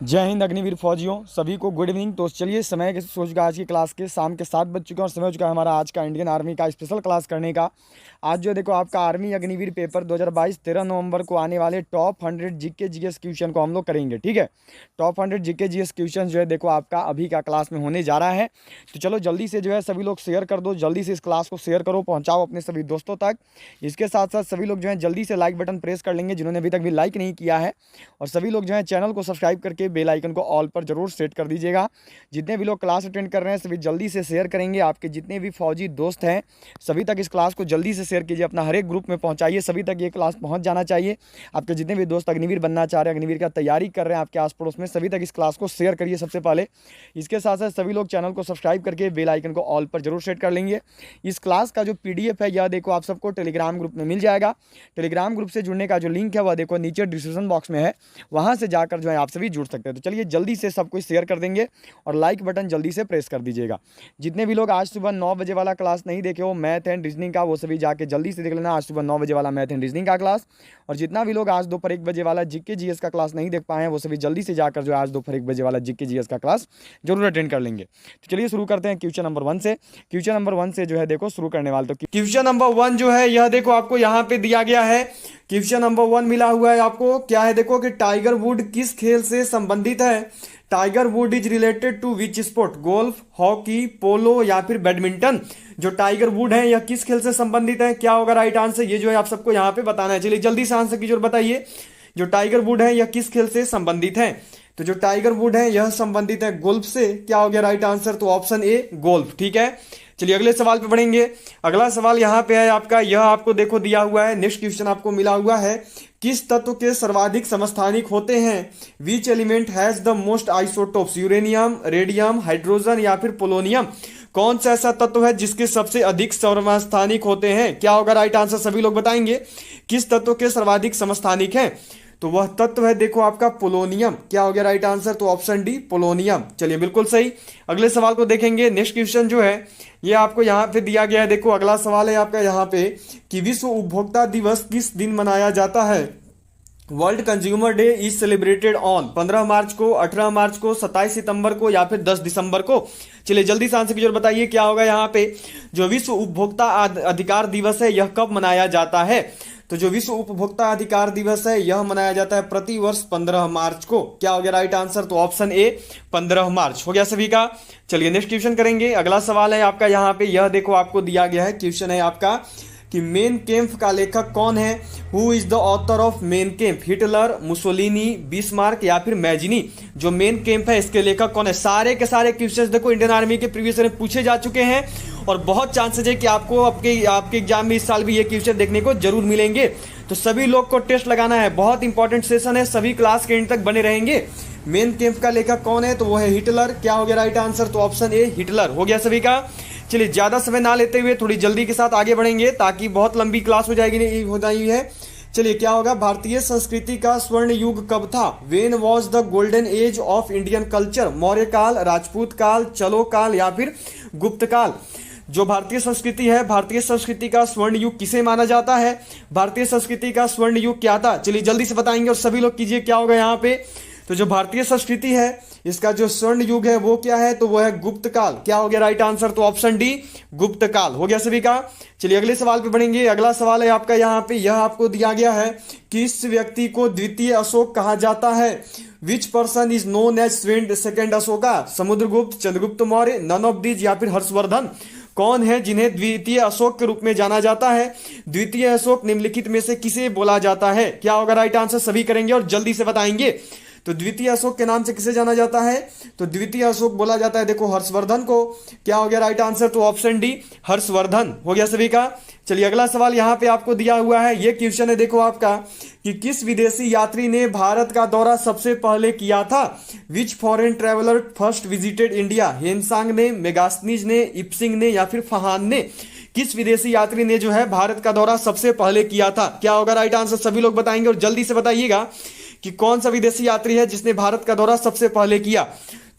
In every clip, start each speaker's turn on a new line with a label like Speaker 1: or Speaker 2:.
Speaker 1: जय हिंद अग्निवीर फौजियों सभी को गुड इवनिंग। तो चलिए समय के सोच चुका आज की क्लास के शाम के 7 बज चुके हैं और समय हो चुका है हमारा आज का इंडियन आर्मी का स्पेशल क्लास करने का। आज जो देखो आपका आर्मी अग्निवीर पेपर 2022 13 नवंबर को आने वाले टॉप 100 जीके जीएस क्वेश्चन को हम लोग करेंगे। ठीक है, टॉप 100 जीके जीएस क्वेश्चन जो है देखो आपका अभी का क्लास में होने जा रहा है। तो चलो जल्दी से जो है सभी लोग शेयर कर दो, जल्दी से इस क्लास को शेयर करो, पहुँचाओ अपने सभी दोस्तों तक। इसके साथ साथ सभी लोग जो है जल्दी से लाइक बटन प्रेस कर लेंगे जिन्होंने अभी तक भी लाइक नहीं किया है, और सभी लोग जो है चैनल को सब्सक्राइब करके बेल आइकन को ऑल पर जरूर सेट कर दीजिएगा। जितने भी लोग क्लास अटेंड कर रहे हैं सभी जल्दी से शेयर करेंगे। आपके जितने भी फौजी दोस्त हैं सभी तक इस क्लास को जल्दी से शेयर कीजिए, अपना हर एक ग्रुप में पहुंचाइए, सभी तक ये क्लास पहुंच जाना चाहिए। आपके जितने भी दोस्त अग्निवीर बनना चाह रहे हैं, अग्निवीर का तैयारी कर रहे हैं आपके आस पड़ोस में, सभी तक इस क्लास को शेयर करिए सबसे पहले। इसके साथ साथ सभी लोग चैनल को सब्सक्राइब करके बेल आइकन को ऑल पर जरूर सेट कर लेंगे। इस क्लास का जो PDF है यह देखो आप सबको टेलीग्राम ग्रुप में मिल जाएगा। टेलीग्राम ग्रुप से जुड़ने का जो लिंक है वह देखो नीचे डिस्क्रिप्शन बॉक्स में है, वहाँ से जाकर जो है आप सभी जुड़ सकते हैं। तो चलिए जल्दी से सब कुछ शेयर कर देंगे और लाइक बटन जल्दी से प्रेस कर दीजिएगा। जितने भी लोग आज सुबह 9 बजे वाला क्लास नहीं देखे हो मैथ एंड रीजनिंग का, वो सभी जाके जल्दी से देख लेना आज सुबह 9 बजे वाला मैथ एंड रीजनिंग का क्लास। और जितना भी लोग आज दोपहर 1 बजे वाला जीके जीएस का क्लास नहीं देख पाए हैं वो सभी जल्दी से जाकर जो आज दोपहर 1 बजे वाला जीके जीएस का क्लास जरूर अटेंड कर लेंगे। तो चलिए शुरू करते हैं क्वेश्चन नंबर 1 से। क्वेश्चन नंबर 1 से जो है देखो शुरू करने वाले, तो क्वेश्चन नंबर 1 जो है यह देखो आपको यहाँ पे दिया गया है। क्वेश्चन नंबर 1 मिला हुआ है आपको, क्या है देखो कि टाइगर वुड किस खेल से संबंधित है। Tiger Wood is related to which sport, golf, hockey, polo या फिर बैडमिंटन। जो टाइगर वुड है यह किस खेल से संबंधित है, क्या होगा राइट आंसर, ये जो है आप सबको यहाँ पे बताना है। चलिए जल्दी से आंसर की जरूर बताइए। जो टाइगर वुड है यह किस खेल से संबंधित है, तो जो टाइगर वुड है यह संबंधित है गोल्फ से। क्या हो गया राइट आंसर, तो ऑप्शन ए गोल्फ। ठीक है, चलिए अगले सवाल पे बढ़ेंगे। अगला सवाल यहाँ पे है आपका, यह आपको देखो दिया हुआ है, नेक्स्ट क्वेश्चन आपको मिला हुआ है, किस तत्व के सर्वाधिक समस्थानिक होते हैं। Which element has the most isotopes, uranium, radium, hydrogen या फिर पोलोनियम। कौन सा ऐसा तत्व है जिसके सबसे अधिक समस्थानिक होते हैं, क्या होगा राइट आंसर, सभी लोग बताएंगे किस तत्व के सर्वाधिक समस्थानिक हैं। तो वह तत्व है देखो आपका पोलोनियम। क्या हो गया राइट आंसर, तो ऑप्शन डी पोलोनियम। चलिए बिल्कुल सही। अगले सवाल को देखेंगे। नेक्स्ट क्वेश्चन जो है ये आपको यहाँ पे दिया गया है। देखो अगला सवाल है आपका यहाँ पे कि विश्व उपभोक्ता दिवस किस दिन मनाया जाता है। World consumer day is celebrated on 15 मार्च को, 18 मार्च को, 27 सितंबर को या फिर 10 दिसंबर को। चलिए जल्दी से आंसर की जरूर बताइए क्या होगा यहाँ पे। जो विश्व उपभोक्ता अधिकार दिवस है यह कब मनाया जाता है। तो जो विश्व उपभोक्ता अधिकार दिवस है यह मनाया जाता है प्रति वर्ष 15 मार्च को। क्या हो गया राइट आंसर, तो ऑप्शन ए 15 मार्च हो गया सभी का। चलिए नेक्स्ट क्वेश्चन करेंगे। अगला सवाल है आपका यहाँ पे, यह देखो आपको दिया गया है, क्वेश्चन है आपका कि मेन कैंप का लेखक कौन है। Who is the author of main camp, Hitler, Mussolini, Bismarck या फिर मैजिनी। जो मेन कैंप है इसके लेखक कौन है। सारे के सारे क्वेश्चंस देखो इंडियन आर्मी के प्रीवियस ईयर में पूछे जा चुके हैं और बहुत चांसेस है कि आपको आपके एग्जाम में इस साल भी ये क्वेश्चन देखने को जरूर मिलेंगे। तो सभी लोग को टेस्ट लगाना है, बहुत इंपॉर्टेंट सेशन है, सभी क्लास के एंड तक बने रहेंगे। मेन कैंप का लेखक कौन है, तो वो है हिटलर। क्या हो गया राइट आंसर, तो ऑप्शन ए हिटलर हो गया सभी का। चलिए ज्यादा समय ना लेते हुए थोड़ी जल्दी के साथ आगे बढ़ेंगे ताकि बहुत लंबी क्लास हो जाएगी हो जाएगी है। चलिए क्या होगा, भारतीय संस्कृति का स्वर्ण युग कब था। When was the golden age of Indian culture, Maurya काल, राजपूत काल, चलो काल या फिर गुप्त काल। जो भारतीय संस्कृति है, भारतीय संस्कृति का स्वर्ण युग किसे माना जाता है, भारतीय संस्कृति का स्वर्ण युग क्या था। चलिए जल्दी से बताएंगे और सभी लोग कीजिए क्या होगा यहाँ पे। तो जो भारतीय संस्कृति है इसका जो स्वर्ण युग है वो क्या है, तो वो है गुप्त काल। क्या हो गया राइट आंसर, तो ऑप्शन डी गुप्त काल हो गया सभी का। चलिए अगले सवाल पे बढ़ेंगे। अगला सवाल है आपका यहाँ पे, यह आपको दिया गया है कि इस व्यक्ति को द्वितीय अशोक कहा जाता है। Which person is known as second Ashoka, Samudragupta, Chandragupta Maurya, none of these या फिर हर्षवर्धन। कौन है जिन्हें द्वितीय अशोक के रूप में जाना जाता है। द्वितीय अशोक निम्नलिखित में से किसे बोला जाता है। क्या होगा राइट आंसर, सभी करेंगे और जल्दी से बताएंगे। तो द्वितीय अशोक के नाम से किसे जाना जाता है, तो द्वितीय अशोक बोला जाता है देखो हर्षवर्धन को। क्या हो गया राइट आंसर, तो ऑप्शन डी हर्षवर्धन हो गया सभी का। चलिए अगला सवाल यहाँ पे आपको दिया हुआ है, ये क्वेश्चन है देखो आपका कि किस विदेशी यात्री ने भारत का दौरा सबसे पहले किया था। Which foreign traveller first visited India, Hiuen Tsang ने, मेगास्थनीज ने, इप्सिंग ने या फिर फहान ने। किस विदेशी यात्री ने जो है भारत का दौरा सबसे पहले किया था। क्या होगा राइट आंसर, सभी लोग बताएंगे और जल्दी से बताइएगा कि कौन सा विदेशी यात्री है जिसने भारत का दौरा सबसे पहले किया।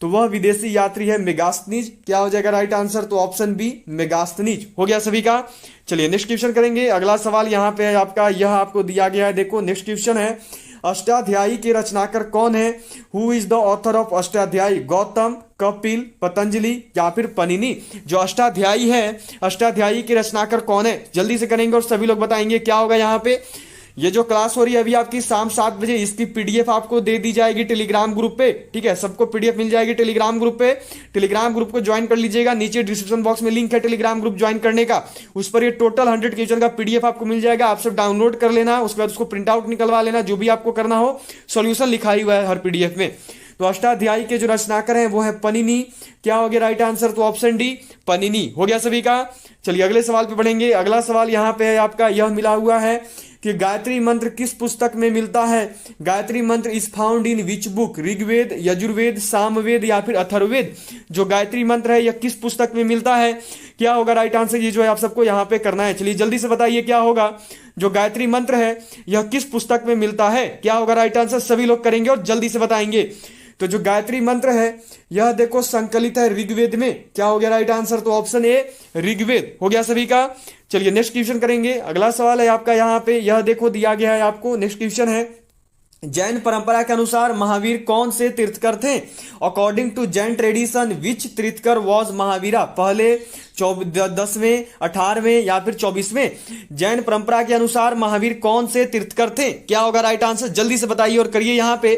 Speaker 1: तो वह विदेशी यात्री है मेगास्थनीज। क्या हो जाएगा राइट आंसर, तो ऑप्शन बी मेगास्थनीज हो गया सभी का। चलिए नेक्स्ट क्वेश्चन करेंगे। अगला सवाल यहाँ पे है आपका, यह आपको दिया गया है देखो। नेक्स्ट क्वेश्चन है अष्टाध्यायी के रचनाकार कौन है? Who is the author of Ashtadhyayi? Gautam, Kapil, Patanjali या फिर पनिनी? जो अष्टाध्यायी है, अष्टाध्यायी के रचनाकार कौन है? जल्दी से करेंगे और सभी लोग बताएंगे क्या होगा यहाँ पे। ये जो क्लास हो रही है अभी आपकी शाम 7 बजे, इसकी पीडीएफ आपको दे दी जाएगी टेलीग्राम ग्रुप पे, ठीक है। सबको पीडीएफ मिल जाएगी टेलीग्राम ग्रुप पे। टेलीग्राम ग्रुप को ज्वाइन कर लीजिएगा, नीचे डिस्क्रिप्शन बॉक्स में लिंक है टेलीग्राम ग्रुप ज्वाइन करने का। उस पर ये टोटल 100 क्वेश्चन का पीडीएफ आपको मिल जाएगा। आप सब डाउनलोड कर लेना, उसके बाद उसको प्रिंट आउट निकलवा लेना, जो भी आपको करना हो। सोल्यूशन लिखा ही हुआ है हर पीडीएफ में। तो अष्टाध्यायी के जो रचनाकार हैं वो है पनिनी। क्या हो गया राइट आंसर? तो ऑप्शन डी पनिनी हो गया सभी का। चलिए अगले सवाल पे बढ़ेंगे। अगला सवाल यहाँ पे है आपका, यह मिला हुआ है कि गायत्री मंत्र किस पुस्तक में मिलता है? Gayatri mantra is found in which book? Rigveda, Yajurveda, Samaveda या फिर अथर्ववेद? जो गायत्री मंत्र है यह किस पुस्तक में मिलता है? क्या होगा राइट आंसर? ये जो है आप सबको यहाँ पे करना है। चलिए जल्दी से बताइए क्या होगा। जो गायत्री मंत्र है यह किस पुस्तक में मिलता है? क्या होगा राइट आंसर? सभी लोग करेंगे और जल्दी से बताएंगे। तो जो गायत्री मंत्र है यह देखो संकलित है ऋग्वेद में। क्या हो गया राइट आंसर? तो ऑप्शन ए ऋग्वेद हो गया सभी का। चलिए नेक्स्ट क्वेश्चन करेंगे। अगला सवाल है आपका यहाँ पे, यह देखो दिया गया है आपको। नेक्स्ट क्वेश्चन है, जैन परंपरा के अनुसार महावीर कौन से तीर्थकर थे? According to Jain tradition which tirthankar was Mahavira? पहले 10वें, 18वें या फिर 24वें? जैन परंपरा के अनुसार महावीर कौन से तीर्थकर थे? क्या होगा राइट आंसर? जल्दी से बताइए और करिए यहाँ पे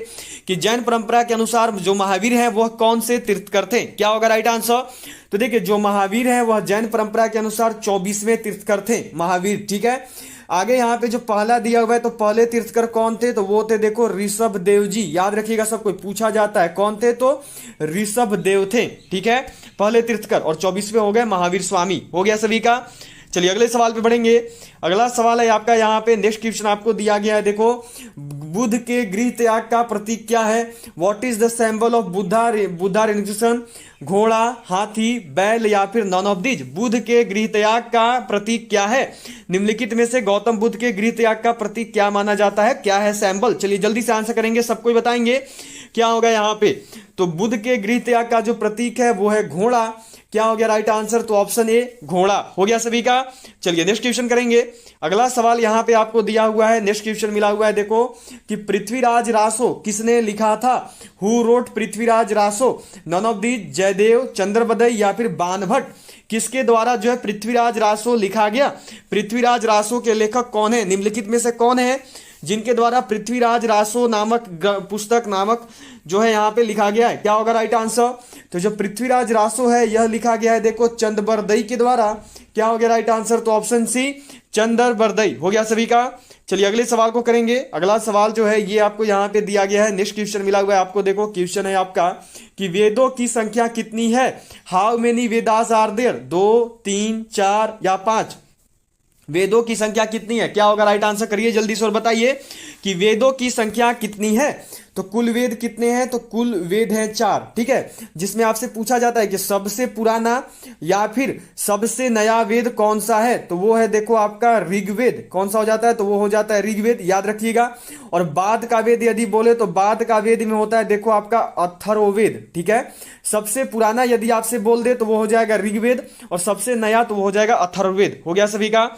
Speaker 1: कि जैन परंपरा के अनुसार जो महावीर है वह कौन से तीर्थकर थे? क्या होगा राइट आंसर? तो देखिए जो महावीर है वह जैन परंपरा के अनुसार 24वें तीर्थकर थे महावीर, ठीक है। आगे यहाँ पे जो पहला दिया हुआ है, तो पहले तीर्थकर कौन थे? तो वो थे देखो ऋषभ देव जी। याद रखिएगा, सब कोई पूछा जाता है कौन थे, तो ऋषभ देव थे, ठीक है, पहले तीर्थकर। और 24वें हो गए महावीर स्वामी। हो गया सभी का। चलिए अगले सवाल पे बढ़ेंगे। अगला सवाल है आपका यहाँ पे, नेक्स्ट क्वेश्चन आपको दिया गया है देखो, बुद्ध के गृह त्याग का प्रतीक क्या है? What is the symbol of Buddha renovation? घोड़ा, हाथी, बैल या फिर नॉन ऑफ दीज? बुद्ध के गृह त्याग का प्रतीक क्या है? निम्नलिखित में से गौतम बुद्ध के गृह त्याग का प्रतीक क्या माना जाता है? क्या है सिंबल? चलिए जल्दी से आंसर करेंगे, सबको ही बताएंगे क्या होगा यहाँ पे। तो बुद्ध के गृह त्याग का जो प्रतीक है वो है घोड़ा। क्या हो गया राइट आंसर? तो ऑप्शन ए घोड़ा हो गया सभी का। चलिए नेक्स्ट क्वेश्चन करेंगे। अगला सवाल यहाँ पे आपको दिया हुआ है, नेक्स्ट क्वेश्चन मिला हुआ है देखो, कि पृथ्वीराज रासो किसने लिखा था? Who wrote Prithviraj Raso? None of the Jaydev, Chandbardai या फिर बाणभट्ट? किसके द्वारा जो है पृथ्वीराज रासो लिखा गया? पृथ्वीराज रासो के लेखक कौन है? निम्नलिखित में से कौन है जिनके द्वारा पृथ्वीराज रासो नामक पुस्तक नामक जो है यहाँ पे लिखा गया है? क्या होगा राइट आंसर? तो जो पृथ्वीराज रासो है यह लिखा गया है देखो चंद्रबरदई के द्वारा। क्या हो गया राइट आंसर? तो ऑप्शन सी चंद्रबरदई हो गया सभी का। चलिए अगले सवाल को करेंगे। अगला सवाल जो है ये आपको यहाँ पे दिया गया है, नेक्स्ट क्वेश्चन मिला हुआ है आपको देखो। क्वेश्चन है आपका कि वेदों की संख्या कितनी है? How many Vedas are there? 2, 3, 4 या 5? वेदों की संख्या कितनी है? क्या होगा राइट आंसर? करिए जल्दी से और बताइए कि वेदों की संख्या कितनी है। तो कुल वेद कितने हैं? तो कुल वेद हैं 4, ठीक है। जिसमें आपसे पूछा जाता है कि सबसे पुराना या फिर सबसे नया वेद कौन सा है? तो वो है देखो आपका ऋग्वेद। कौन सा हो जाता है? तो वो हो जाता है ऋग्वेद, याद रखिएगा। और बाद का वेद यदि बोले तो बाद का वेद में होता है देखो आपका अथर्ववेद, ठीक है। सबसे पुराना यदि आपसे बोल दे तो वो हो जाएगा ऋग्वेद, और सबसे नया तो वो हो जाएगा अथर्ववेद। हो गया सभी का।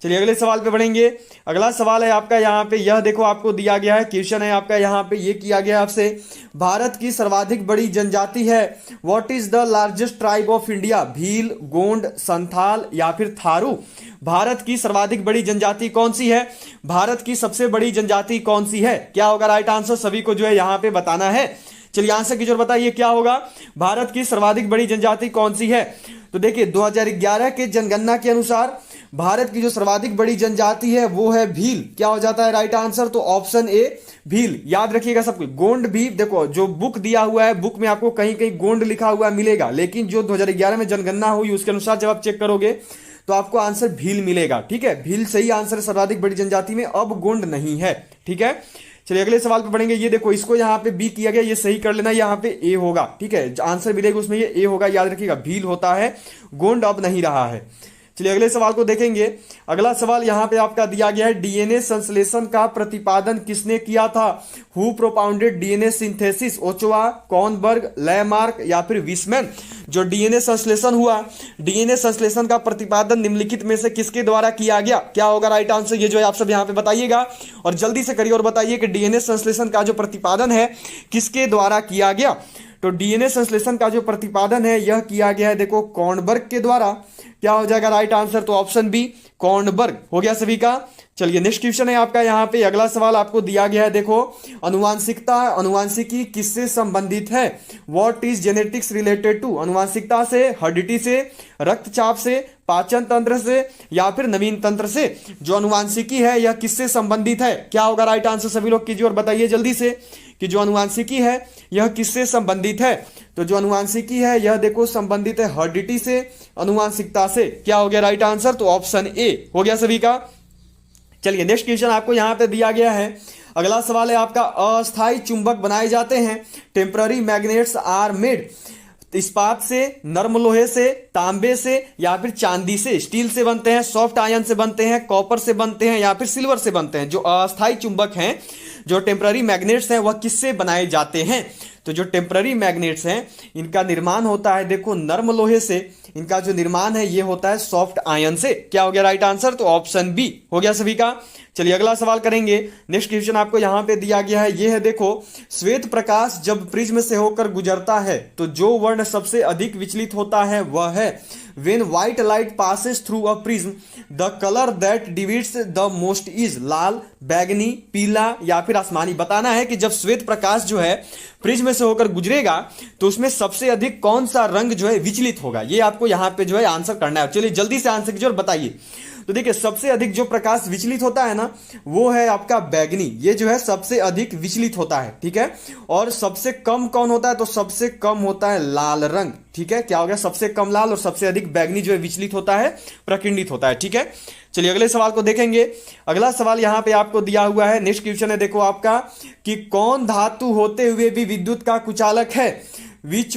Speaker 1: चलिए अगले सवाल पे बढ़ेंगे। अगला सवाल है आपका यहाँ पे, यह देखो आपको दिया गया है, क्वेश्चन है आपका यहाँ पे, ये किया गया आपसे, भारत की सर्वाधिक बड़ी जनजाति है, what is the largest tribe of India? Bhil, Gond, Santhal या फिर थारू? भारत की सर्वाधिक बड़ी जनजाति कौन सी है? भारत की सबसे बड़ी जनजाति कौन सी है? क्या होगा राइट आंसर? सभी को जो है यहाँ पे बताना है। चलिए आंसर की जोर बताइए क्या होगा। भारत की सर्वाधिक बड़ी जनजाति कौन सी है? तो देखिए 2011 के जनगणना के अनुसार भारत की जो सर्वाधिक बड़ी जनजाति है वो है भील। क्या हो जाता है राइट आंसर? तो ऑप्शन ए भील। याद रखिएगा सब कुछ। गोंड भी देखो, जो बुक दिया हुआ है बुक में आपको कहीं कहीं गोंड लिखा हुआ मिलेगा, लेकिन जो 2011 में जनगणना हुई उसके अनुसार जब आप चेक करोगे तो आपको आंसर भील मिलेगा, ठीक है। भील सही आंसर है सर्वाधिक बड़ी जनजाति में, अब गोंड नहीं है, ठीक है। चलिए अगले सवाल पे बढ़ेंगे। ये देखो इसको यहाँ पे बी किया गया, ये सही कर लेना, यहाँ पे ए होगा, ठीक है। आंसर मिलेगा उसमें ये ए होगा, याद रखिएगा। भील होता है, गोंड अब नहीं रहा है। चलिए अगले सवाल को देखेंगे। अगला सवाल यहाँ पे आपका दिया गया है, डीएनए संश्लेषण का प्रतिपादन किसने किया था? Who propounded DNA synthesis? ओचोआ, Kornberg, Lamarck या फिर विसमैन?
Speaker 2: जो डीएनए संश्लेषण हुआ, डीएनए संश्लेषण का प्रतिपादन निम्नलिखित में से किसके द्वारा किया गया? क्या होगा राइट आंसर? ये जो है आप सब यहाँ पे बताइएगा और जल्दी से करिए और बताइए कि डीएनए संश्लेषण का जो प्रतिपादन है किसके द्वारा किया गया? तो डीएनए संश्लेषण का जो प्रतिपादन है यह किया गया है देखो कॉर्नबर्ग के द्वारा। क्या हो जाएगा राइट आंसर? तो ऑप्शन बी कॉर्नबर्ग हो गया सभी का। चलिए नेक्स्ट क्वेश्चन है आपका यहाँ पे, अगला सवाल आपको दिया गया है देखो, अनुवांशिकता, अनुवांशिकी किससे संबंधित है? What is genetics related to? अनुवांशिकता से, हेरिडिटी से, रक्तचाप से, पाचन तंत्र से या फिर नवीन तंत्र से? जो अनुवांशिकी है यह किससे संबंधित है? क्या होगा राइट आंसर? सभी लोग कीजिए और बताइए जल्दी से कि जो अनुवांशिकी है यह किससे संबंधित है? तो जो अनुवांशिकी है यह देखो संबंधित है हेरिडिटी से, अनुवांशिकता से। क्या हो गया राइट आंसर? तो ऑप्शन ए हो गया सभी का। चलिए नेक्स्ट क्वेश्चन आपको यहां पे दिया गया है, अगला सवाल है आपका, अस्थायी चुंबक बनाए जाते हैं, टेम्पररी मैग्नेट्स आर मेड, इस्पात से, नर्म लोहे से, तांबे से या फिर चांदी से? स्टील से बनते हैं, सॉफ्ट आयन से बनते हैं, कॉपर से बनते हैं या फिर सिल्वर से बनते हैं? जो अस्थायी चुंबक हैं, जो टेम्पररी मैग्नेट्स हैं, वह किससे बनाए जाते हैं? तो जो टेम्पररी मैग्नेट्स हैं इनका निर्माण होता है देखो नर्म लोहे से, इनका जो निर्माण है ये होता है सॉफ्ट आयन से। क्या हो गया राइट आंसर? तो ऑप्शन बी हो गया सभी का। चलिए अगला सवाल करेंगे, नेक्स्ट क्वेश्चन आपको यहां पे दिया गया है, ये है देखो, श्वेत प्रकाश जब प्रिज्म से होकर गुजरता है तो जो वर्ण सबसे अधिक विचलित होता है वह है, when white light passes through a prism the color that deviates the most is, लाल, बैगनी, पीला या फिर आसमानी? बताना है कि जब श्वेत प्रकाश जो है प्रिज्म से होकर गुजरेगा तो उसमें सबसे अधिक कौन सा रंग जो है विचलित होगा, ये आपको यहां पे जो है आंसर करना है। चलिए जल्दी से आंसर कीजिए और बताइए। तो देखिए सबसे अधिक जो प्रकाश विचलित होता है ना वो है आपका बैगनी, ये जो है सबसे अधिक विचलित होता है, ठीक है। और सबसे कम कौन होता है? तो सबसे कम होता है लाल रंग, ठीक है। क्या हो गया? सबसे कम लाल और सबसे अधिक बैगनी जो है विचलित होता है, प्रकिरणित होता है, ठीक है। चलिए अगले सवाल को देखेंगे, अगला सवाल यहां पे आपको दिया हुआ है, नेक्स्ट क्वेश्चन है देखो आपका, कि कौन धातु होते हुए भी विद्युत का कुचालक है? Which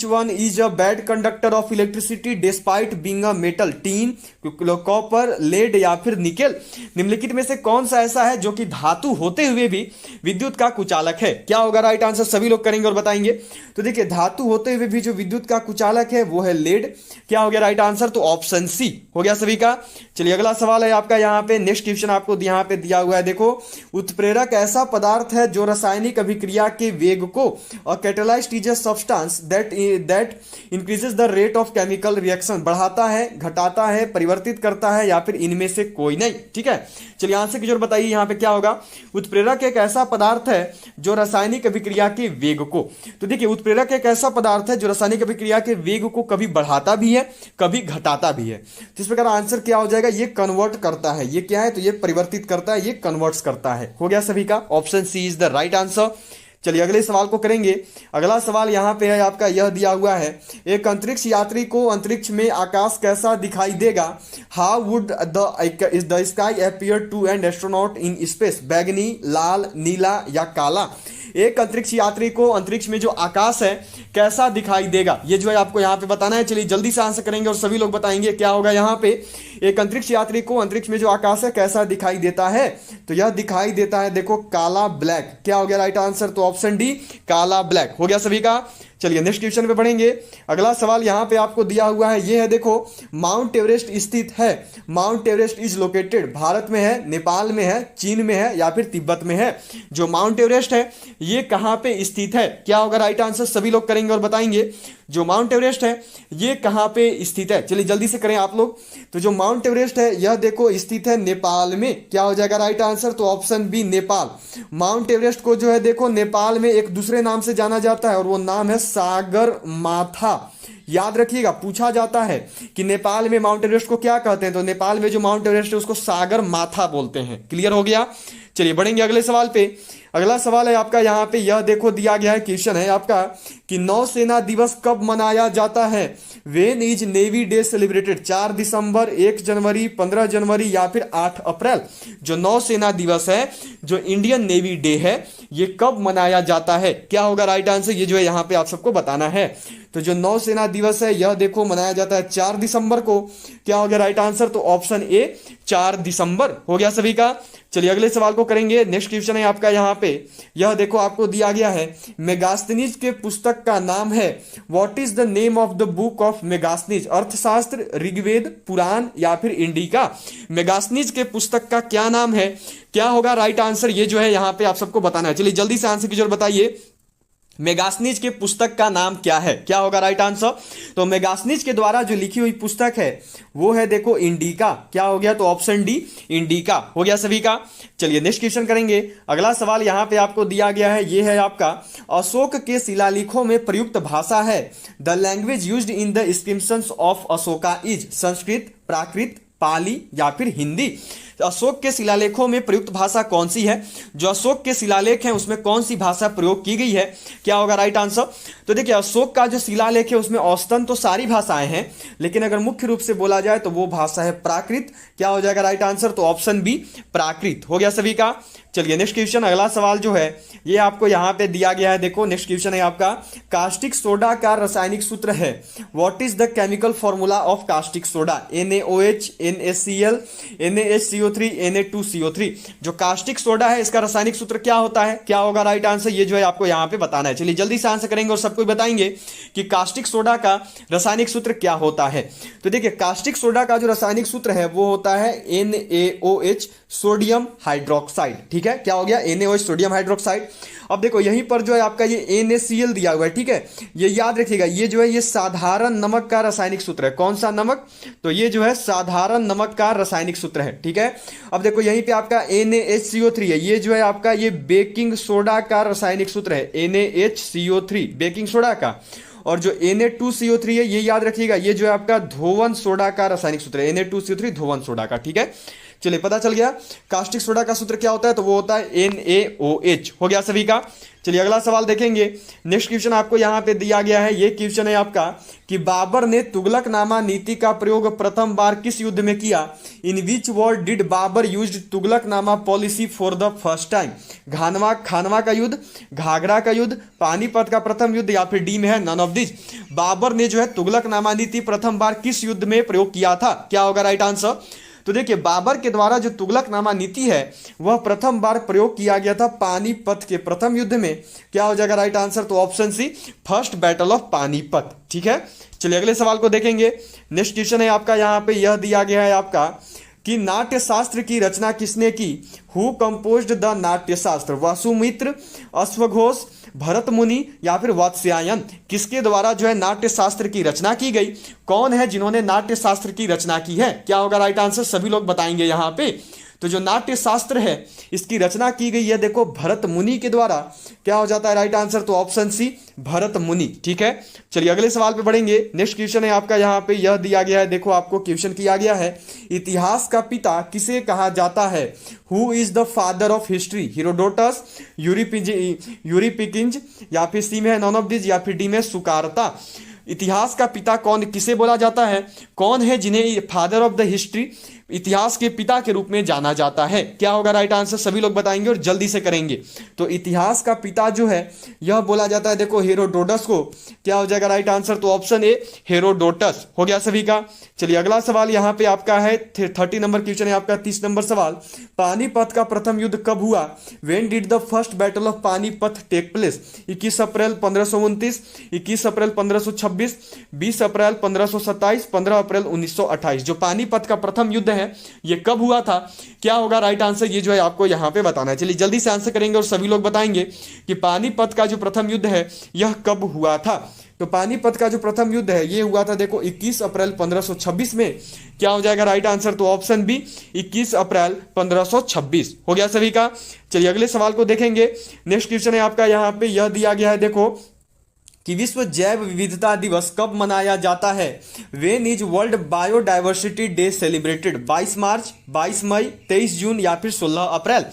Speaker 2: one is a bad conductor of electricity despite being a metal? Tin, copper, lead या फिर निकेल? निम्नलिखित में से कौन सा ऐसा है जो कि धातु होते हुए भी विद्युत का कुचालक है? क्या होगा राइट आंसर? सभी लोग करेंगे और बताएंगे। तो देखिए धातु होते हुए भी जो विद्युत का कुचालक है वो है लेड। क्या हो गया राइट आंसर? तो ऑप्शन सी हो गया सभी का। चलिए अगला सवाल है आपका यहाँ पे, नेक्स्ट क्वेश्चन आपको यहाँ पे दिया हुआ है देखो, उत्प्रेरक ऐसा पदार्थ है जो रासायनिक अभिक्रिया के वेग को, और catalysed is a substance that increases the rate of chemical reaction, बढ़ाता है, घटाता है, परिवर्तित करता है या फिर इनमें से कोई नहीं, ठीक है। चलिए आंसर की जरूर बताइए यहाँ पे क्या होगा। उत्प्रेरक एक ऐसा पदार्थ है जो रासायनिक अभिक्रिया के वेग को, तो देखिए उत्प्रेरक एक ऐसा पदार्थ है जो रासायनिक अभिक्रिया के वेग को कभी बढ़ाता भी है कभी घटाता भी है। तो इस प्रकार आंसर क्या हो जाएगा? ये कन्वर्ट करता है। ये क्या है? तो ये परिवर्तित करता है, ये कन्वर्ट्स करता है। हो गया सभी का, option C is the right answer. चलिए अगले सवाल को करेंगे, अगला सवाल यहां पे है आपका, यह दिया हुआ है, एक अंतरिक्ष यात्री को अंतरिक्ष में आकाश कैसा दिखाई देगा? How would the sky appear to an astronaut in space? बैगनी, लाल, नीला या काला? एक अंतरिक्ष यात्री को अंतरिक्ष में जो आकाश है कैसा दिखाई देगा, ये जो है आपको यहाँ पे बताना है। चलिए जल्दी से आंसर करेंगे और सभी लोग बताएंगे क्या होगा यहाँ पे। एक अंतरिक्ष यात्री को अंतरिक्ष में जो आकाश है कैसा दिखाई देता है? तो यह दिखाई देता है देखो काला, ब्लैक। क्या हो गया राइट आंसर? तो ऑप्शन डी काला, ब्लैक हो गया सभी का। चलिए नेक्स्ट क्वेश्चन पे बढ़ेंगे, अगला सवाल यहां पे आपको दिया हुआ है, ये है देखो, माउंट एवरेस्ट स्थित है, mount Everest is located, Bharat में है, नेपाल में है, चीन में है या फिर तिब्बत में है? जो माउंट एवरेस्ट है ये कहां पे स्थित है? क्या होगा राइट आंसर? सभी लोग करेंगे और बताएंगे। जो माउंट एवरेस्ट है ये कहां पे स्थित है? चलिए जल्दी से करें आप लोग। तो जो माउंट एवरेस्ट है यह देखो स्थित है नेपाल में। क्या हो जाएगा राइट आंसर? तो option B Nepal. Mount Everest को जो है देखो नेपाल में एक दूसरे नाम से जाना जाता है और वो नाम है सागर माथा। याद रखिएगा, पूछा जाता है कि नेपाल में माउंट एवरेस्ट को क्या कहते हैं, तो नेपाल में जो माउंट एवरेस्ट है उसको सागर माथा बोलते हैं। क्लियर हो गया। चलिए बढ़ेंगे अगले सवाल पे, अगला सवाल है आपका यहाँ पे, यह देखो दिया गया है, क्वेश्चन है आपका कि नौसेना दिवस कब मनाया जाता है? When is navy day celebrated? 4 दिसंबर, 1 जनवरी, 15 जनवरी या फिर 8 अप्रैल? जो नौसेना दिवस है, जो इंडियन नेवी डे है, ये कब मनाया जाता है? क्या होगा राइट आंसर? ये जो है यहाँ पे आप सबको बताना है। तो जो नौसेना दिवस है यह देखो मनाया जाता है 4 दिसंबर को। क्या हो गया राइट आंसर? तो ऑप्शन ए 4 दिसंबर हो गया सभी का। चलिए अगले सवाल को करेंगे। नेक्स्ट क्वेश्चन है आपका यहाँ पे, यह देखो आपको दिया गया है, मेगास्थनीज के पुस्तक का नाम है। What is the name of the book of Megasthenes? अर्थशास्त्र, ऋग्वेद, पुराण या फिर इंडिका? मेगास्थनीज के पुस्तक का क्या नाम है? क्या होगा राइट आंसर? ये जो है यहाँ पे आप सबको बताना है। चलिए जल्दी से आंसर की जरूर बताइए, मेगास्थनीज के पुस्तक का नाम क्या है? क्या होगा राइट आंसर? तो मेगास्थनीज के द्वारा जो लिखी हुई पुस्तक है वो है देखो इंडिका। क्या हो गया? तो ऑप्शन डी इंडिका हो गया सभी का। चलिए नेक्स्ट क्वेश्चन करेंगे। अगला सवाल यहां पे आपको दिया गया है, ये है आपका, अशोक के शिलालेखों में प्रयुक्त भाषा है। The language used in the inscriptions of Ashoka is Sanskrit, Prakrit, Pali या फिर हिंदी? अशोक के शिलालेखों में प्रयुक्त भाषा कौन सी है? जो अशोक के शिलालेख हैं उसमें कौन सी भाषा प्रयोग की गई है? क्या होगा राइट आंसर? तो देखिए अशोक का जो शिलालेख है उसमें औसतन तो सारी भाषाएं हैं, लेकिन अगर मुख्य रूप से बोला जाए तो वो भाषा है प्राकृत। क्या हो जाएगा राइट आंसर? तो ऑप्शन बी प्राकृत हो गया सभी का। चलिए नेक्स्ट क्वेश्चन, अगला सवाल जो है ये आपको यहाँ पे दिया गया है। देखो नेक्स्ट क्वेश्चन है आपका, कास्टिक सोडा का रासायनिक सूत्र है। What is the chemical formula of caustic soda? NaOH, NaCl, NaHCO3, Na2CO3। जो कास्टिक सोडा है इसका रासायनिक सूत्र क्या होता है? क्या होगा राइट आंसर? ये जो है आपको यहाँ पे बताना है। चलिए जल्दी से आंसर करेंगे और सबको बताएंगे कि कास्टिक सोडा का रासायनिक सूत्र क्या होता है। तो देखिए कास्टिक सोडा का जो रासायनिक सूत्र है वो होता है NaOH सोडियम हाइड्रोक्साइड। ठीक है, क्या हो गया? NaOH sodium hydroxide. अब देखो यहीं पर जो है आपका ये NaCl दिया हुआ है। ठीक है, ये याद रखिएगा, ये जो है ये साधारण नमक का रासायनिक सूत्र है। कौन सा नमक? तो ये जो है साधारण नमक का रासायनिक सूत्र है। ठीक है, अब देखो यहीं पे आपका NaHCO3 है, ये जो है आपका ये बेकिंग सोडा का रासायनिक सूत्र है, NaHCO3 बेकिंग सोडा का। और जो Na2CO3 है ये याद रखिएगा, ये जो है आपका धोवन सोडा का रासायनिक सूत्र है, Na2CO3 धोवन सोडा का। ठीक है, चलिए पता चल गया कास्टिक सोडा का सूत्र क्या होता है, तो वो होता है NaOH हो गया सभी का। चलिए अगला सवाल देखेंगे। नेक्स्ट क्वेश्चन आपको यहां पे दिया गया है, ये क्वेश्चन है आपका कि बाबर ने तुगलकनामा नीति का प्रयोग प्रथम बार किस युद्ध में किया? In which war did Babur used Tughlaqnama policy for the first time? Khanwa का युद्ध, घाघरा का युद्ध, पानीपत का प्रथम युद्ध या फिर डी में है नन ऑफ दिस? बाबर ने जो है तुगलकनामा नीति प्रथम बार किस युद्ध में प्रयोग किया था? क्या होगा राइट आंसर? तो देखिए बाबर के द्वारा जो तुगलकनामा नीति है वह प्रथम बार प्रयोग किया गया था पानीपत के प्रथम युद्ध में। क्या हो जाएगा राइट आंसर? तो option C first battle of Panipat. ठीक है, चलिए अगले सवाल को देखेंगे। नेक्स्ट क्वेश्चन है आपका, यहाँ पे यह दिया गया है आपका कि नाट्य शास्त्र की रचना किसने की? हु कंपोज्ड द नाट्य शास्त्र? वसुमित्र, अश्वघोष, भरत मुनि या फिर वात्स्यायन? किसके द्वारा जो है नाट्य शास्त्र की रचना की गई? कौन है जिन्होंने नाट्य शास्त्र की रचना की है? क्या होगा राइट आंसर? सभी लोग बताएंगे यहाँ पे। तो जो नाट्य शास्त्र है इसकी रचना की गई है देखो भरत मुनि के द्वारा। क्या हो जाता है राइट आंसर? तो ऑप्शन सी भरत मुनि। ठीक है, चलिए अगले सवाल पे बढ़ेंगे। नेक्स्ट क्वेश्चन है आपका, यहाँ पे यह दिया गया है, देखो आपको क्वेश्चन किया गया है, इतिहास का पिता किसे कहा जाता है? Who is the father of history? Herodotus, यूरिपिकिंज या फिर सी में है नॉन ऑफ दिस या फिर डी में सुकारता? इतिहास का पिता कौन किसे बोला जाता है? कौन है जिन्हें फादर ऑफ द हिस्ट्री, इतिहास के पिता के रूप में जाना जाता है? क्या होगा राइट आंसर? सभी लोग बताएंगे और जल्दी से करेंगे। तो इतिहास का पिता जो है यह बोला जाता है देखो हेरोडोटस को। क्या हो जाएगा राइट आंसर? तो ऑप्शन ए हेरोडोटस हो गया सभी का। चलिए अगला सवाल यहाँ पे आपका है 30 नंबर क्वेश्चन है आपका, 30 नंबर सवाल, पानीपत का प्रथम युद्ध कब हुआ? When did the first battle of Panipat take place? 21 April 1529, 21 April 1526, 20 April 1527, 15 April 1928? जो पानीपत का प्रथम युद्ध है ये कब हुआ था? क्या होगा राइट आंसर? ये जो है आपको यहां पे बताना है। चलिए जल्दी से आंसर करेंगे और सभी लोग बताएंगे कि पानीपत का जो प्रथम युद्ध है यह कब हुआ था। तो पानीपत का जो प्रथम युद्ध है ये हुआ था देखो 21 अप्रैल 1526 में। क्या हो जाएगा राइट आंसर? तो ऑप्शन बी 21 अप्रैल 1526 हो गया सभी का। चलिए अगले सवाल को देखेंगे। नेक्स्ट क्वेश्चन है आपका, यहाँ पे यह दिया गया है देखो कि विश्व जैव विविधता दिवस कब मनाया जाता है? When is world biodiversity day celebrated? 22 मार्च, 22 मई, 23 जून या फिर 16 अप्रैल?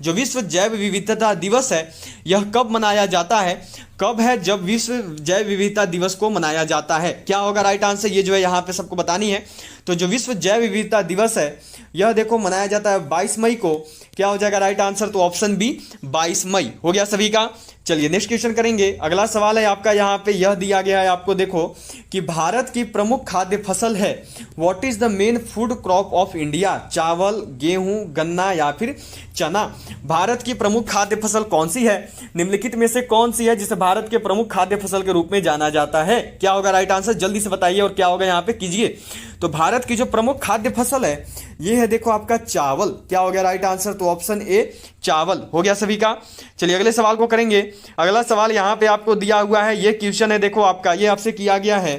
Speaker 2: जो विश्व जैव विविधता दिवस है यह कब मनाया जाता है? कब है जब विश्व जैव विविधता दिवस को मनाया जाता है? क्या होगा राइट आंसर? ये जो है यहाँ पे सबको बतानी है। तो जो विश्व जैव विविधता दिवस है यह देखो मनाया जाता है 22 मई को। क्या हो जाएगा राइट आंसर? तो ऑप्शन बी 22 मई हो गया सभी का। चलिए नेक्स्ट क्वेश्चन करेंगे। अगला सवाल है आपका यहाँ पे यह दिया गया है आपको, देखो कि भारत की प्रमुख खाद्य फसल है। What is the main food crop of India? चावल, गेहूं, गन्ना या फिर चना। भारत की प्रमुख खाद्य फसल कौन सी है? निम्नलिखित में से कौन सी है जिसे भारत के प्रमुख खाद्य फसल के रूप में जाना जाता है? क्या होगा राइट आंसर, जल्दी से बताइए और क्या होगा यहाँ पे कीजिए। तो भारत की जो प्रमुख खाद्य फसल है ये है देखो आपका चावल। क्या हो गया राइट आंसर? तो ऑप्शन ए चावल हो गया सभी का। चलिए अगले सवाल को करेंगे। अगला सवाल यहाँ पे आपको दिया हुआ है, ये क्वेश्चन है देखो आपका, ये आपसे किया गया है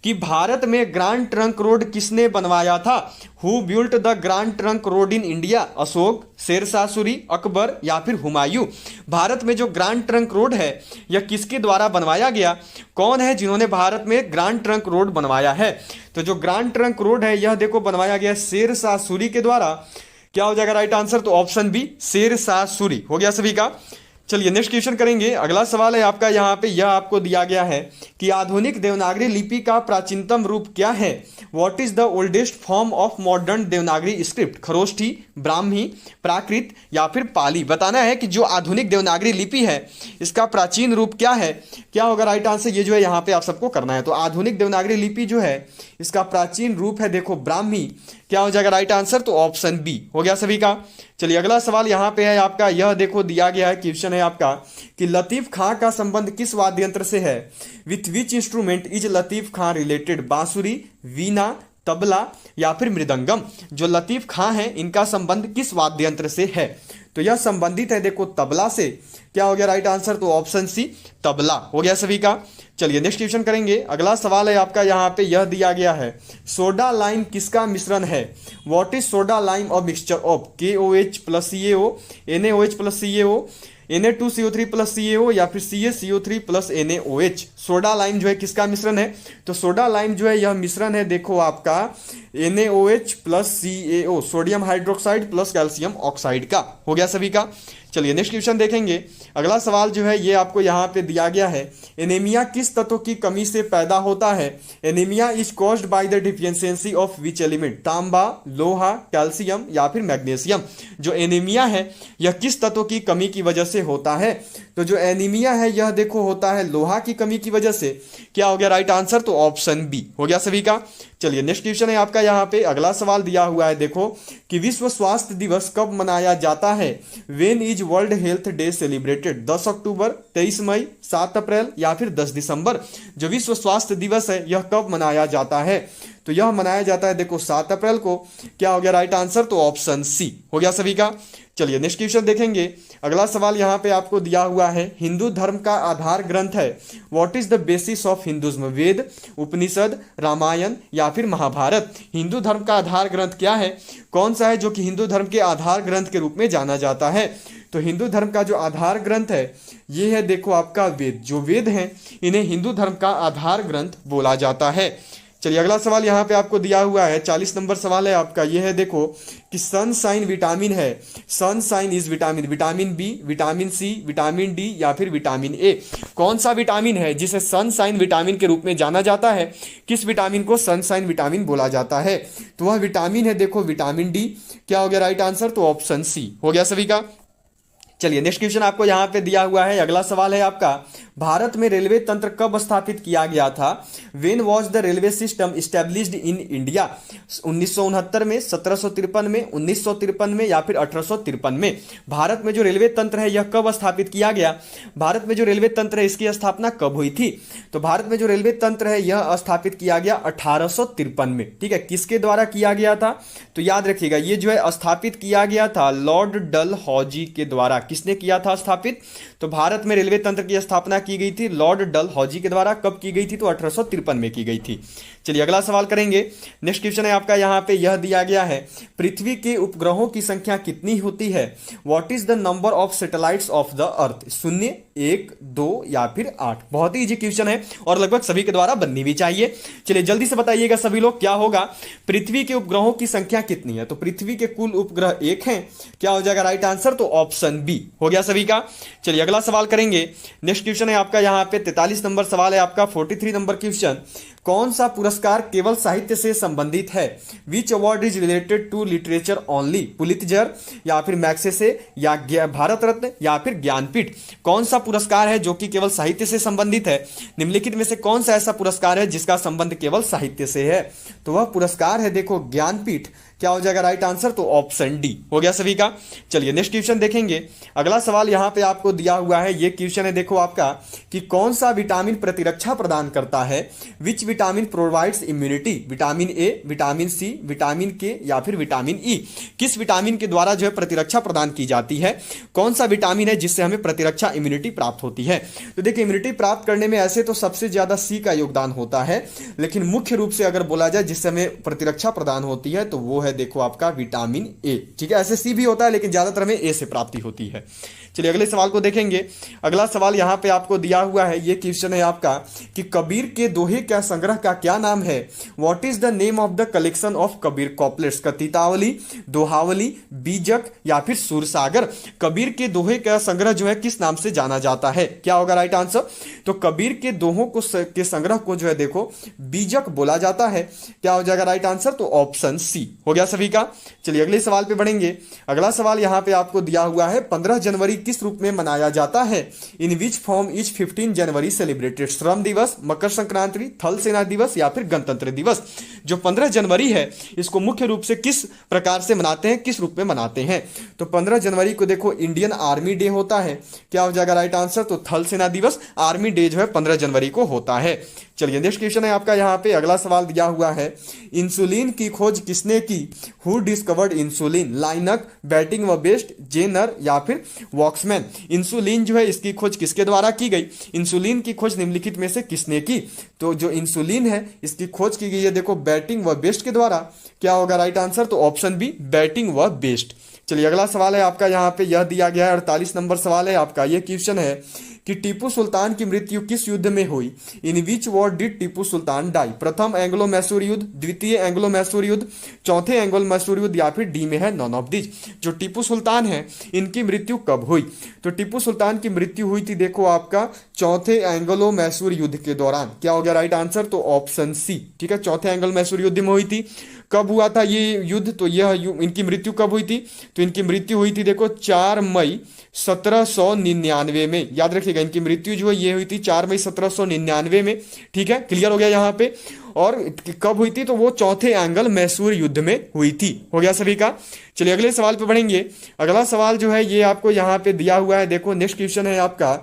Speaker 2: कि भारत में ग्रांड ट्रंक रोड किसने बनवाया था? Who built the grand trunk road in India? Ashok, Sher Shah Suri, Akbar या फिर हुमायूं। भारत में जो ग्रांड ट्रंक रोड है यह किसके द्वारा बनवाया गया? कौन है जिन्होंने भारत में ग्रांड ट्रंक रोड बनवाया है? तो जो ग्रांड ट्रंक रोड है यह देखो बनवाया गया शेरशाह सूरी के द्वारा। क्या हो जाएगा राइट आंसर? तो ऑप्शन बी शेरशाह सूरी हो गया सभी का। चलिए नेक्स्ट क्वेश्चन करेंगे। अगला सवाल है आपका यहाँ पे, यह आपको दिया गया है कि आधुनिक देवनागरी लिपि का प्राचीनतम रूप क्या है? What is the oldest form of modern Devanagari script? Kharoshthi, Brahmi, Prakrit या फिर पाली। बताना है कि जो आधुनिक देवनागरी लिपि है इसका प्राचीन रूप क्या है। क्या होगा राइट आंसर, ये जो है यहाँ पे आप सबको करना है। तो आधुनिक देवनागरी लिपि जो है इसका प्राचीन रूप है देखो ब्राह्मी। क्या हो जाएगा राइट आंसर? तो ऑप्शन बी हो गया सभी का। चलिए अगला सवाल यहाँ पे है आपका, यह देखो दिया गया है क्वेश्चन है आपका कि लतीफ खां का संबंध किस वाद्य यंत्र से है? With which instrument is Latif Khan related? बांसुरी, वीणा, तबला या फिर मृदंगम। जो लतीफ खां है इनका संबंध किस वाद्य यंत्र से है? तो यह संबंधित है देखो तबला से। क्या हो गया राइट आंसर? तो ऑप्शन सी तबला हो गया सभी का। चलिए नेक्स्ट क्वेश्चन करेंगे। अगला सवाल है आपका यहाँ पे, यह दिया गया है सोडा लाइम किसका मिश्रण है? व्हाट इज सोडा लाइम और mixture of? KOH plus CaO, NaOH plus CaO, Na2CO3 plus CaO या फिर CaCO3 plus NaOH। Soda lime जो है किसका मिश्रण है? तो सोडा लाइम जो है यह मिश्रण है देखो आपका NaOH plus CaO, sodium hydroxide plus calcium oxide का हो गया सभी का। चलिए नेक्स्ट क्वेश्चन देखेंगे। अगला सवाल जो है ये आपको यहाँ पे दिया गया है, एनीमिया किस तत्व की कमी से पैदा होता है? Anaemia is caused by the deficiency of which element? तांबा, लोहा, कैल्शियम या फिर मैग्नीशियम। जो एनीमिया है यह किस तत्व की कमी की वजह से होता है? तो जो एनीमिया है यह देखो होता है लोहा की कमी की वजह से। क्या हो गया राइट आंसर? तो ऑप्शन बी हो गया सभी का। चलिए नेक्स्ट क्वेश्चन है आपका यहाँ पे, अगला सवाल दिया हुआ है देखो कि विश्व स्वास्थ्य दिवस कब मनाया जाता है? When is world health day celebrated? 10 अक्टूबर, 23 मई, 7 अप्रैल या फिर 10 दिसंबर। जो विश्व स्वास्थ्य दिवस है यह कब मनाया जाता है? तो यह मनाया जाता है देखो 7 अप्रैल को। क्या हो गया राइट आंसर? तो ऑप्शन सी हो गया सभी का। चलिए नेक्स्ट क्वेश्चन देखेंगे। अगला सवाल यहाँ पे आपको दिया हुआ है, हिंदू धर्म का आधार ग्रंथ है। What is the basis of Hinduism? Veda, Upanishad, Ramayana या फिर महाभारत। हिंदू धर्म का आधार ग्रंथ क्या है? कौन सा है जो कि हिंदू धर्म के आधार ग्रंथ के रूप में जाना जाता है? तो हिंदू धर्म का जो आधार ग्रंथ है ये है देखो आपका वेद। जो वेद हैं इन्हें हिंदू धर्म का आधार ग्रंथ बोला जाता है। चलिए अगला सवाल यहाँ पे आपको दिया हुआ है, 40 नंबर सवाल है आपका, यह है देखो कि सनशाइन विटामिन है। Sunshine is vitamin, vitamin B, vitamin C, vitamin D या फिर विटामिन ए। कौन सा विटामिन है जिसे सनशाइन विटामिन के रूप में जाना जाता है? किस विटामिन को सनशाइन विटामिन बोला जाता है? तो वह विटामिन है देखो विटामिन डी। क्या हो गया राइट आंसर? तो ऑप्शन सी हो गया सभी का। चलिए नेक्स्ट क्वेश्चन आपको यहाँ पे दिया हुआ है। अगला सवाल है आपका, भारत में रेलवे तंत्र कब स्थापित किया गया था? When was the railway system established in India? 1969 में, 1753 में, 1953 में या फिर 1853 में। भारत में जो रेलवे तंत्र है यह कब स्थापित किया गया? भारत में जो रेलवे तंत्र है इसकी स्थापना कब हुई थी? तो भारत में जो रेलवे तंत्र है यह स्थापित किया गया 1853 में। ठीक है, किसके द्वारा किया गया था? तो याद रखिएगा ये जो है स्थापित किया गया था लॉर्ड डलहौजी के द्वारा। किसने किया था स्थापित? तो भारत में रेलवे तंत्र की स्थापना की गई थी लॉर्ड डलहौजी के द्वारा। कब की गई थी? तो 1853 में की गई थी। चलिए अगला सवाल करेंगे। नेक्स्ट क्वेश्चन है आपका यहाँ पे, यह दिया गया है, पृथ्वी के उपग्रहों की संख्या कितनी होती है? What is the number of satellites of the earth? 0, 1, 2 या फिर 8। बहुत ही इजी क्वेश्चन है और लगभग सभी के द्वारा बननी भी चाहिए। चलिए जल्दी से बताइएगा सभी लोग, क्या होगा? पृथ्वी के उपग्रहों की संख्या कितनी है? तो पृथ्वी के कुल उपग्रह 1 हैं। क्या हो जाएगा राइट आंसर? तो ऑप्शन बी हो गया सभी का। चलिए अगला सवाल करेंगे। नेक्स्ट क्वेश्चन है आपका यहाँ पे 43 नंबर सवाल है आपका, 43 नंबर क्वेश्चन। कौन सा पुरस्कार केवल साहित्य से संबंधित है? Which award is related to literature only? Pulitzer या फिर मैग्सेसे या भारत रत्न या फिर ज्ञानपीठ? कौन सा पुरस्कार है जो कि केवल साहित्य से संबंधित है? निम्नलिखित में से कौन सा ऐसा पुरस्कार है जिसका संबंध केवल साहित्य से है? तो वह पुरस्कार है देखो ज्ञानपीठ। क्या हो जाएगा राइट आंसर? तो ऑप्शन डी हो गया सभी का। चलिए नेक्स्ट क्वेश्चन देखेंगे। अगला सवाल यहां पे आपको दिया हुआ है, ये क्वेश्चन है देखो आपका कि कौन सा विटामिन प्रतिरक्षा प्रदान करता है? Which vitamin provides immunity? Vitamin A, vitamin C, vitamin K या फिर विटामिन ई? किस विटामिन के द्वारा जो है प्रतिरक्षा प्रदान की जाती है? कौन सा विटामिन है जिससे हमें प्रतिरक्षा इम्यूनिटी प्राप्त होती है? तो देखिए इम्यूनिटी प्राप्त करने में ऐसे तो सबसे ज्यादा सी का योगदान होता है, लेकिन मुख्य रूप से अगर बोला जाए जिससे हमें प्रतिरक्षा प्रदान होती है तो वो है देखो आपका विटामिन ए। ठीक है, ऐसे सी भी होता है लेकिन ज्यादातर हमें ए से प्राप्ति होती है। चलिए अगले सवाल को देखेंगे। अगला सवाल यहां पे आपको दिया हुआ है, ये क्वेश्चन है आपका कि कबीर के दोहे का संग्रह का क्या नाम है? What is the name of the collection of Kabir couplets? Kavitavali, Dohavali, Bijak या फिर सुरसागर? कबीर के दोहे का संग्रह जो है किस नाम से जाना जाता है? क्या होगा राइट आंसर? तो कबीर के दोहों को के संग्रह को जो है देखो बीजक बोला जाता है। क्या हो जाएगा राइट आंसर? तो ऑप्शन सी हो गया सभी का। चलिए अगले सवाल पे बढ़ेंगे। अगला सवाल यहां पे आपको दिया हुआ है, 15 जनवरी किस रूप में मनाया जाता है? In which form is 15 January celebrated? श्रम दिवस, मकर संक्रांति, थल सेना दिवस या फिर गणतंत्र दिवस? जो 15 जनवरी है इसको मुख्य रूप से किस प्रकार से मनाते हैं, किस रूप में मनाते हैं? तो 15 जनवरी को देखो इंडियन आर्मी डे होता है। क्या हो जाएगा राइट आंसर? तो थल सेना दिवस, आर्मी डे जो है 15 जनवरी को होता है। चलिए नेक्स्ट क्वेश्चन है आपका यहां पे। अगला सवाल दिया हुआ है, इंसुलिन की खोज किसने की? Who discovered insulin? लाइनक, बैटिंग व बेस्ट, जेनर या फिर वॉक्समैन? इंसुलिन जो है इसकी खोज किसके द्वारा की गई? इंसुलिन की खोज निम्नलिखित में से किसने की? तो जो इंसुलिन है इसकी खोज की गई है देखो बैटिंग व बेस्ट के द्वारा। क्या होगा राइट आंसर? तो ऑप्शन बी बैटिंग व बेस्ट। चलिए अगला सवाल है आपका यहाँ पे, यह दिया गया है 48 नंबर सवाल है आपका। यह क्वेश्चन है कि टीपू सुल्तान की मृत्यु किस युद्ध में हुई? In which war did Tipu Sultan die? प्रथम एंग्लो मैसूर युद्ध, द्वितीय एंग्लो मैसूर युद्ध, चौथे एंग्लो मैसूर युद्ध या फिर डी में है नॉन ऑफ दिस? जो टीपू सुल्तान है इनकी मृत्यु कब हुई? तो टीपू सुल्तान की मृत्यु हुई थी देखो आपका चौथे एंग्लो मैसूर युद्ध के दौरान। क्या हो गया राइट आंसर? तो ऑप्शन सी। ठीक है, चौथे एंग्लो मैसूर युद्ध में हुई थी। कब हुआ था ये युद्ध? तो यह इनकी मृत्यु कब हुई थी? तो इनकी मृत्यु हुई थी देखो 4 मई 1799 में। याद रखिएगा इनकी मृत्यु जो है ये हुई थी 4 मई 1799 में। ठीक है, क्लियर हो गया यहाँ पे। और कब हुई थी? तो वो चौथे एंगल मैसूर युद्ध में हुई थी। हो गया सभी का। चलिए अगले सवाल पे बढ़ेंगे। अगला सवाल जो है ये आपको यहाँ पे दिया हुआ है देखो, नेक्स्ट क्वेश्चन है आपका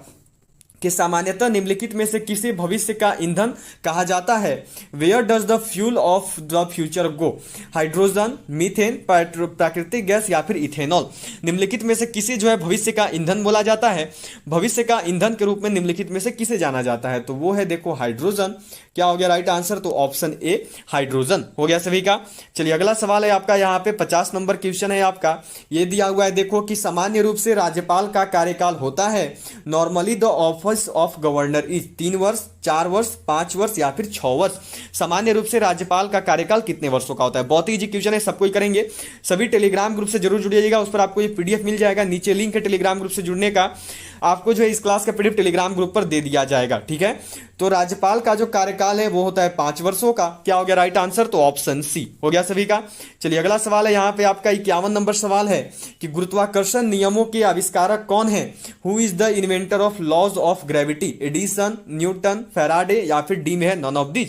Speaker 2: कि सामान्यतः निम्नलिखित में से किसे भविष्य का ईंधन कहा जाता है? Where does the fuel of the future go? Hydrogen, methane, प्राकृतिक गैस या फिर इथेनॉल? निम्नलिखित में से किसे जो है भविष्य का ईंधन बोला जाता है? भविष्य का ईंधन के रूप में निम्नलिखित में से किसे जाना जाता है? तो वो है देखो हाइड्रोजन। क्या हो गया राइट आंसर? तो ऑप्शन ए हाइड्रोजन हो गया सभी का। चलिए अगला सवाल है आपका यहाँ पे 50 नंबर क्वेश्चन है आपका। ये दिया हुआ है देखो कि सामान्य रूप से राज्यपाल का कार्यकाल होता है। Normally the office of governor is 3 वर्ष, 4 वर्ष, 5 वर्ष या फिर 6 वर्ष? सामान्य रूप से राज्यपाल का कार्यकाल कितने वर्षों का होता है? बहुत ही इजी क्वेश्चन है, सबको ही करेंगे। सभी टेलीग्राम ग्रुप से जरूर जुड़िएगा, उस पर आपको ये पीडीएफ मिल जाएगा। नीचे लिंक है टेलीग्राम ग्रुप से जुड़ने का, आपको जो है इस क्लास का पीडीएफ टेलीग्राम ग्रुप पर दे दिया जाएगा। ठीक है, तो राज्यपाल का जो कार्यकाल है वो होता है 5 वर्षों का। क्या हो गया राइट आंसर? तो ऑप्शन सी हो गया सभी का। चलिए अगला सवाल है यहाँ पे आपका 51 नंबर सवाल है कि गुरुत्वाकर्षण नियमों के आविष्कारक कौन है? Who is the inventor of laws of gravity? Edison, Newton, Faraday या फिर डी में है नॉन ऑफ दिस?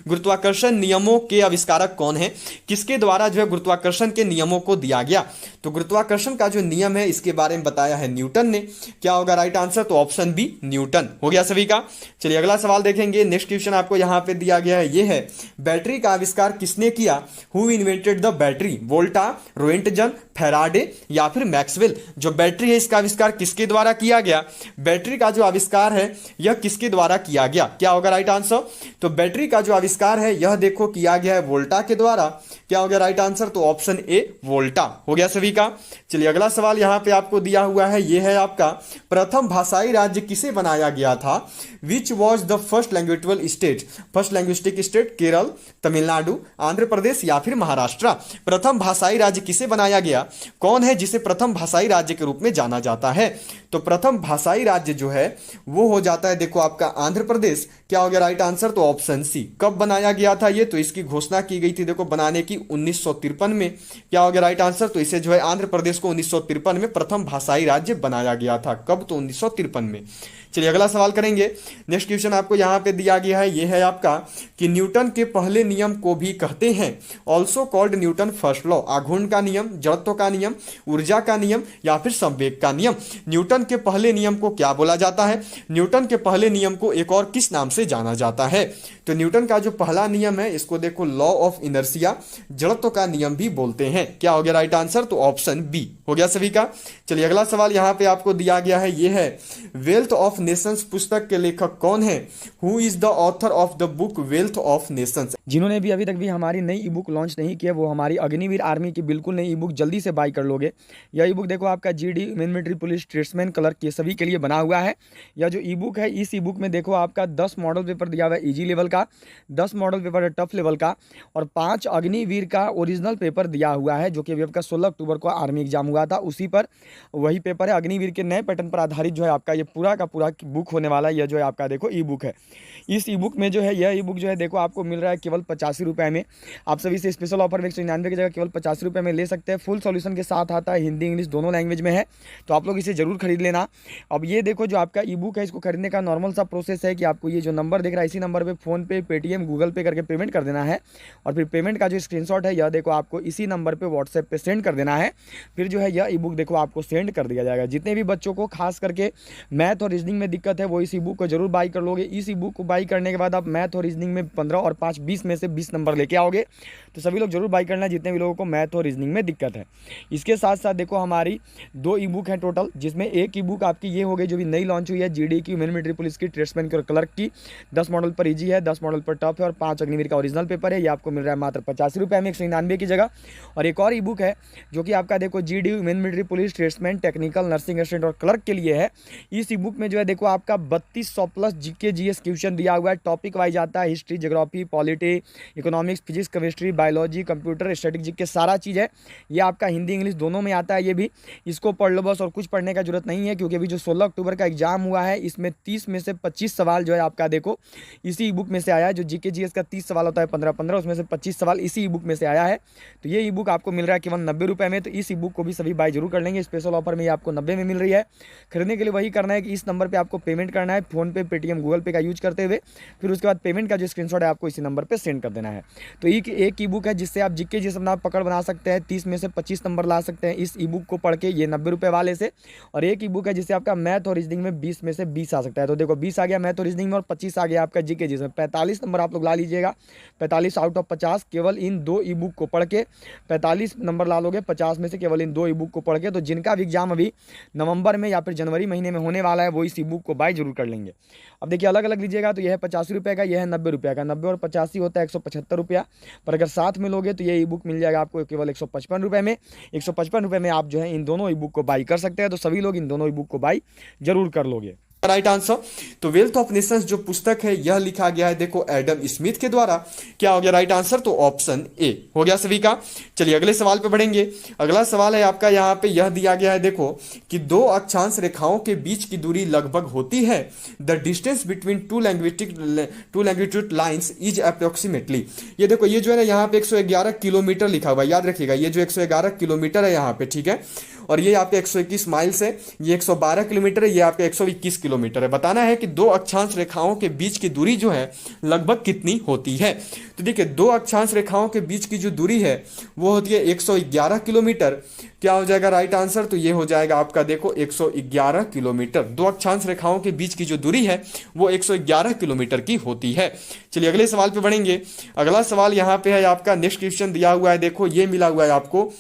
Speaker 2: गुरुत्वाकर्षण नियमों के आविष्कारक कौन है? किसके द्वारा जो है गुरुत्वाकर्षण के नियमों को दिया गया? तो गुरुत्वाकर्षण का जो नियम है इसके बारे में बताया है न्यूटन ने। क्या होगा राइट आंसर? तो ऑप्शन बी न्यूटन हो गया सभी का। चलिए अगला सवाल देखेंगे। नेक्स्ट क्वेश्चन आपको यहाँ पे दिया गया है, ये है बैटरी का आविष्कार किसने किया? Who invented the battery? Volta, Roentgen, Faraday या फिर मैक्सवेल? जो बैटरी है इसका आविष्कार किसके द्वारा किया गया? बैटरी का जो आविष्कार है यह किसके द्वारा किया गया? क्या होगा राइट आंसर? तो बैटरी का जो आविष्कार है यह देखो किया गया है वोल्टा के द्वारा। क्या हो गया राइट आंसर? तो ऑप्शन ए वोल्टा हो गया सभी का। चलिए अगला सवाल यहां पे आपको दिया हुआ है, यह है आपका प्रथम भाषाई राज्य किसे बनाया गया था? Which was the first lingual state? First linguistic state Kerala, Tamil Nadu, Andhra Pradesh या फिर महाराष्ट्र? प्रथम भाषाई राज्य किसे बनाया गया? कौन है जिसे प्रथम भाषाई राज्य के रूप में जाना जाता है? तो प्रथम भाषाई राज्य जो है वो हो जाता है देखो आपका आंध्र प्रदेश। क्या हो गया राइट आंसर? तो ऑप्शन सी। कब बनाया गया था ये? तो इसकी घोषणा की गई थी देखो बनाने की 1953 में। क्या हो गया राइट आंसर? तो इसे जो है आंध्र प्रदेश को 1953 में प्रथम भाषाई राज्य बनाया गया था। कब? तो 1953 में। चलिए अगला सवाल करेंगे। नेक्स्ट क्वेश्चन आपको यहाँ पे दिया गया है, ये है आपका कि न्यूटन के पहले नियम को भी कहते हैं also called Newton first law. आघूर्ण का नियम, जड़त्व का नियम, ऊर्जा का नियम या फिर संवेग का नियम। न्यूटन के पहले नियम को क्या बोला जाता है? न्यूटन के पहले नियम को एक और किस नाम से जाना जाता है? तो न्यूटन का जो पहला नियम है इसको देखो लॉ ऑफ इनर्शिया, जड़त्व का नियम भी बोलते हैं। क्या हो गया राइट आंसर? तो ऑप्शन बी हो गया सभी का। चलिए अगला सवाल यहाँ पे आपको दिया गया है, ये है वेल्थ ऑफ नेशंस पुस्तक के लेखक कौन है? Who is the author of the book wealth of Nations?
Speaker 1: जिन्होंने भी अभी तक भी हमारी नई ई बुक लॉन्च नहीं की है वो हमारी अग्निवीर आर्मी की बिल्कुल नई ई बुक जल्दी से बाई कर लोगे। यह ई बुक देखो आपका GD military police tradesman clerk के सभी के लिए बना हुआ है। यह जो ई बुक है इस ई बुक में देखो आपका 10 मॉडल पेपर दिया हुआ है ईजी लेवल का, 10 मॉडल पेपर है टफ लेवल का और 5 अग्निवीर का ओरिजिनल पेपर दिया हुआ है जो कि अभी आपका 16 अक्टूबर को आर्मी एग्जाम हुआ था, उसी पर वही पेपर है। अग्निवीर के नए पैटर्न पर आधारित जो है आपका ये पूरा का पूरा बुक होने वाला है। यह जो है आपका देखो ई बुक है। इस ई बुक में जो है यह ई बुक जो है देखो आपको मिल रहा है केवल 85 रुपये में। आप सभी से स्पेशल ऑफर में 199 की जगह केवल 85 रुपये में ले सकते हैं। फुल सॉल्यूशन के साथ आता है, हिंदी इंग्लिश दोनों लैंग्वेज में है, तो आप लोग इसे जरूर खरीद लेना। अब ये देखो जो आपका ई बुक है इसको खरीदने का नॉर्मल सा प्रोसेस है कि आपको ये जो नंबर दिख रहा है इसी नंबर पर फोन पे, पेटीएम, गूगल पे करके पेमेंट कर देना है और फिर पेमेंट का जो स्क्रीनशॉट है यह देखो आपको इसी नंबर पर व्हाट्सएप पर सेंड कर देना है। फिर जो है यह ई बुक देखो आपको सेंड कर दिया जाएगा। जितने भी बच्चों को खास करके मैथ और रीजनिंग में दिक्कत है वो इस ई बुक को जरूर बाई कर लोगे। इस ई बुक को बाई करने के बाद आप मैथ और रीजनिंग में 15 और 5 20 में से 20 नंबर लेके आओगे, तो सभी लोग जरूर बाई करना जितने भी लोगों को मैथ और रीजनिंग में दिक्कत है। इसके साथ साथ देखो हमारी 2 ई बुक हैं टोटल, जिसमें एक ई बुक आपकी ये हो गई जो भी नई लॉन्च हुई है जीडी की, मिलिट्री पुलिस की, ट्रेड्समैन की और क्लर्क की। 10 मॉडल पर ईजी है, 10 मॉडल पर टफ है और 5 अग्निवीर का ओरिजिनल पेपर है। ये आपको मिल रहा है मात्र 85 रुपये में 199 की जगह। और एक और ई बुक है जो कि आपका देखो GD military police, tradesman, technical, nursing assistant और क्लर्क के लिए है। इस ई बुक में जो है देखो आपका 3200 प्लस जीके जीएस क्वेश्चन दिया हुआ है। टॉपिक वाइज आता है, history, geography, polity, economics, physics, chemistry, biology, computer, statistics के सारा चीज़ है। ये आपका हिंदी इंग्लिश दोनों में आता है। ये भी इसको पढ़ लो बस, और कुछ पढ़ने का जरूरत नहीं है क्योंकि अभी जो 16 अक्टूबर का एग्जाम हुआ है इसमें 30 में से 25 सवाल जो है आपका देखो इसी ई बुक में से आया है। जो जीके जीएस का 30 सवाल होता है 15-15, उसमें से 25 सवाल इसी ई बुक में से आया है। तो ये ई बुक आपको मिल रहा है केवल 90 रुपये में। तो इस ई बुक को भी सभी बाय जरूर कर लेंगे। स्पेशल ऑफर में ये आपको 90 में मिल रही है। खरीदने के लिए वही करना है कि इस नंबर पर आपको पेमेंट करना है, फोन पे, पेटीएम, गूगल पे का यूज करते हुए। फिर उसके बाद पेमेंट का जो स्क्रीनशॉट है आपको इसी नंबर पे सेंड कर देना है। तो एक ई बुक है जिससे आप जीके जिस अपना पकड़ बना सकते हैं, 30 में से 25 नंबर ला सकते हैं इस ई बुक को पढ़ के, ये 90 रुपये वाले से। और एक ई बुक है जिससे आपका मैथ और रीजनिंग में 20 में से 20 आ सकता है। तो देखो 20 आ गया मैथ और रीजनिंग में और 25 आ गया आपका जीके जिसमें 45 नंबर आप लोग ला लीजिएगा। 45 आउट ऑफ 50 केवल इन 2 ई बुक को पढ़ के 45 नंबर ला लोगे 50 में से केवल इन 2 ई बुक को पढ़ के। तो जिनका भी एग्जाम अभी नवंबर में या फिर जनवरी महीने में होने वाला है वो इस ई बुक को बाय जरूर कर लेंगे। अब देखिए अलग अलग लीजिएगा तो यह है 85 रुपये का, यह है 90 रुपये का। 90 और 85 होता है 175 रुपया, पर अगर साथ में लोगे तो ये ई बुक मिल जाएगा आपको केवल 155 रुपये में। 155 रुपये में आप जो है इन दोनों ई बुक को बाई कर सकते हैं। तो सभी लोग इन दोनों ई बुक को बाई जरूर कर लोगे।
Speaker 2: Right answer. तो वेल्थ ऑफ नेशंस जो पुस्तक है यह लिखा गया है देखो एडम स्मिथ के द्वारा। क्या हो गया राइट आंसर? तो ऑप्शन ए हो गया सभी का। चलिए अगले सवाल पे बढ़ेंगे। अगला सवाल है आपका यहाँ पे यह दिया गया है देखो कि 2 अक्षांश रेखाओं के बीच की दूरी लगभग होती है। The distance between two longitude lines is approximately. ये देखो ये जो है ना यहाँ पे 111 किलोमीटर लिखा हुआ है, याद रखिएगा ये जो 111 किलोमीटर है यहाँ पे, ठीक है। और ये आपके 121 माइल्स है, ये 112 किलोमीटर है, ये आपके 121 किलोमीटर है। बताना है कि 2 अक्षांश रेखाओं के बीच की दूरी जो है लगभग कितनी होती है। तो देखिए 2 अक्षांश रेखाओं के बीच की जो दूरी है वो होती है 111 किलोमीटर। क्या हो जाएगा राइट आंसर? तो ये हो जाएगा आपका देखो 111 किलोमीटर। 2 अक्षांश रेखाओं के बीच की जो दूरी है वो 111 किलोमीटर की होती है। चलिए अगले सवाल पे बढ़ेंगे। अगला सवाल यहाँ पे है आपका, नेक्स्ट क्वेश्चन दिया हुआ है देखो, ये मिला हुआ है आपको।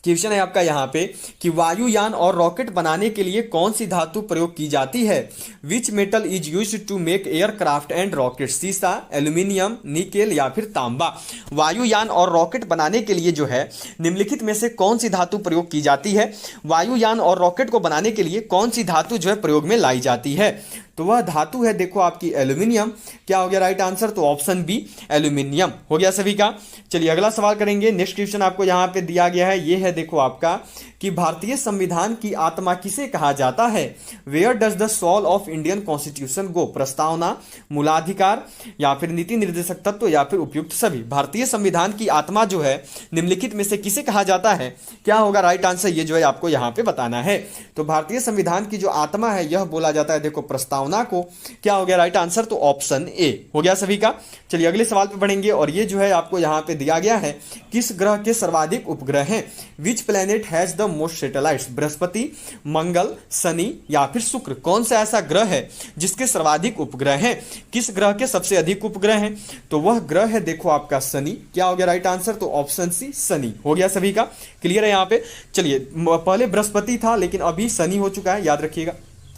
Speaker 2: क्वेश्चन है आपका यहाँ पे कि वायुयान और रॉकेट बनाने के लिए कौन सी धातु प्रयोग की जाती है? Which metal is used to make aircraft and rocket? सीसा, एल्यूमिनियम, निकेल या फिर तांबा? वायुयान और रॉकेट बनाने के लिए जो है निम्नलिखित में से कौन सी धातु प्रयोग की जाती है? वायुयान और रॉकेट को बनाने के लिए कौन सी धातु जो है प्रयोग में लाई जाती है? तो वह धातु है देखो आपकी एल्यूमिनियम। क्या हो गया राइट आंसर? तो ऑप्शन बी एल्यूमिनियम हो गया सभी का। चलिए अगला सवाल करेंगे। नेक्स्ट क्वेश्चन आपको यहाँ पे दिया गया है, ये है देखो आपका कि भारतीय संविधान की आत्मा किसे कहा जाता है? Where does the soul of Indian constitution go? प्रस्तावना, मूलाधिकार, या फिर नीति निर्देशक तत्व, या फिर उपयुक्त सभी। भारतीय संविधान की आत्मा जो है निम्नलिखित में से किसे कहा जाता है? क्या होगा राइट आंसर? ये जो है आपको यहाँ पे बताना है। तो भारतीय संविधान की जो आत्मा है यह बोला जाता है देखो प्रस्तावना को। क्या हो गया राइट आंसर? तो ऑप्शन ए हो गया सभी का। चलिए अगले सवाल पे बढ़ेंगे और ये जो है आपको यहाँ पे दिया गया है, किस ग्रह के सर्वाधिक उपग्रह हैं? Which planet has the most satellites? बृहस्पति, मंगल, शनि, या फिर शुक्र? कौन सा ऐसा ग्रह है जिसके सर्वाधिक उपग्रह हैं? किस ग्रह के सबसे अधिक उपग्रह हैं? तो वह ग्रह है देखो आपका शनि। क्या हो गया राइट आंसर? तो ऑप्शन सी शनि हो गया सभी का। क्लियर है यहाँ पे? चलिए पहले बृहस्पति था लेकिन अभी शनि हो चुका है, याद रखिएगा।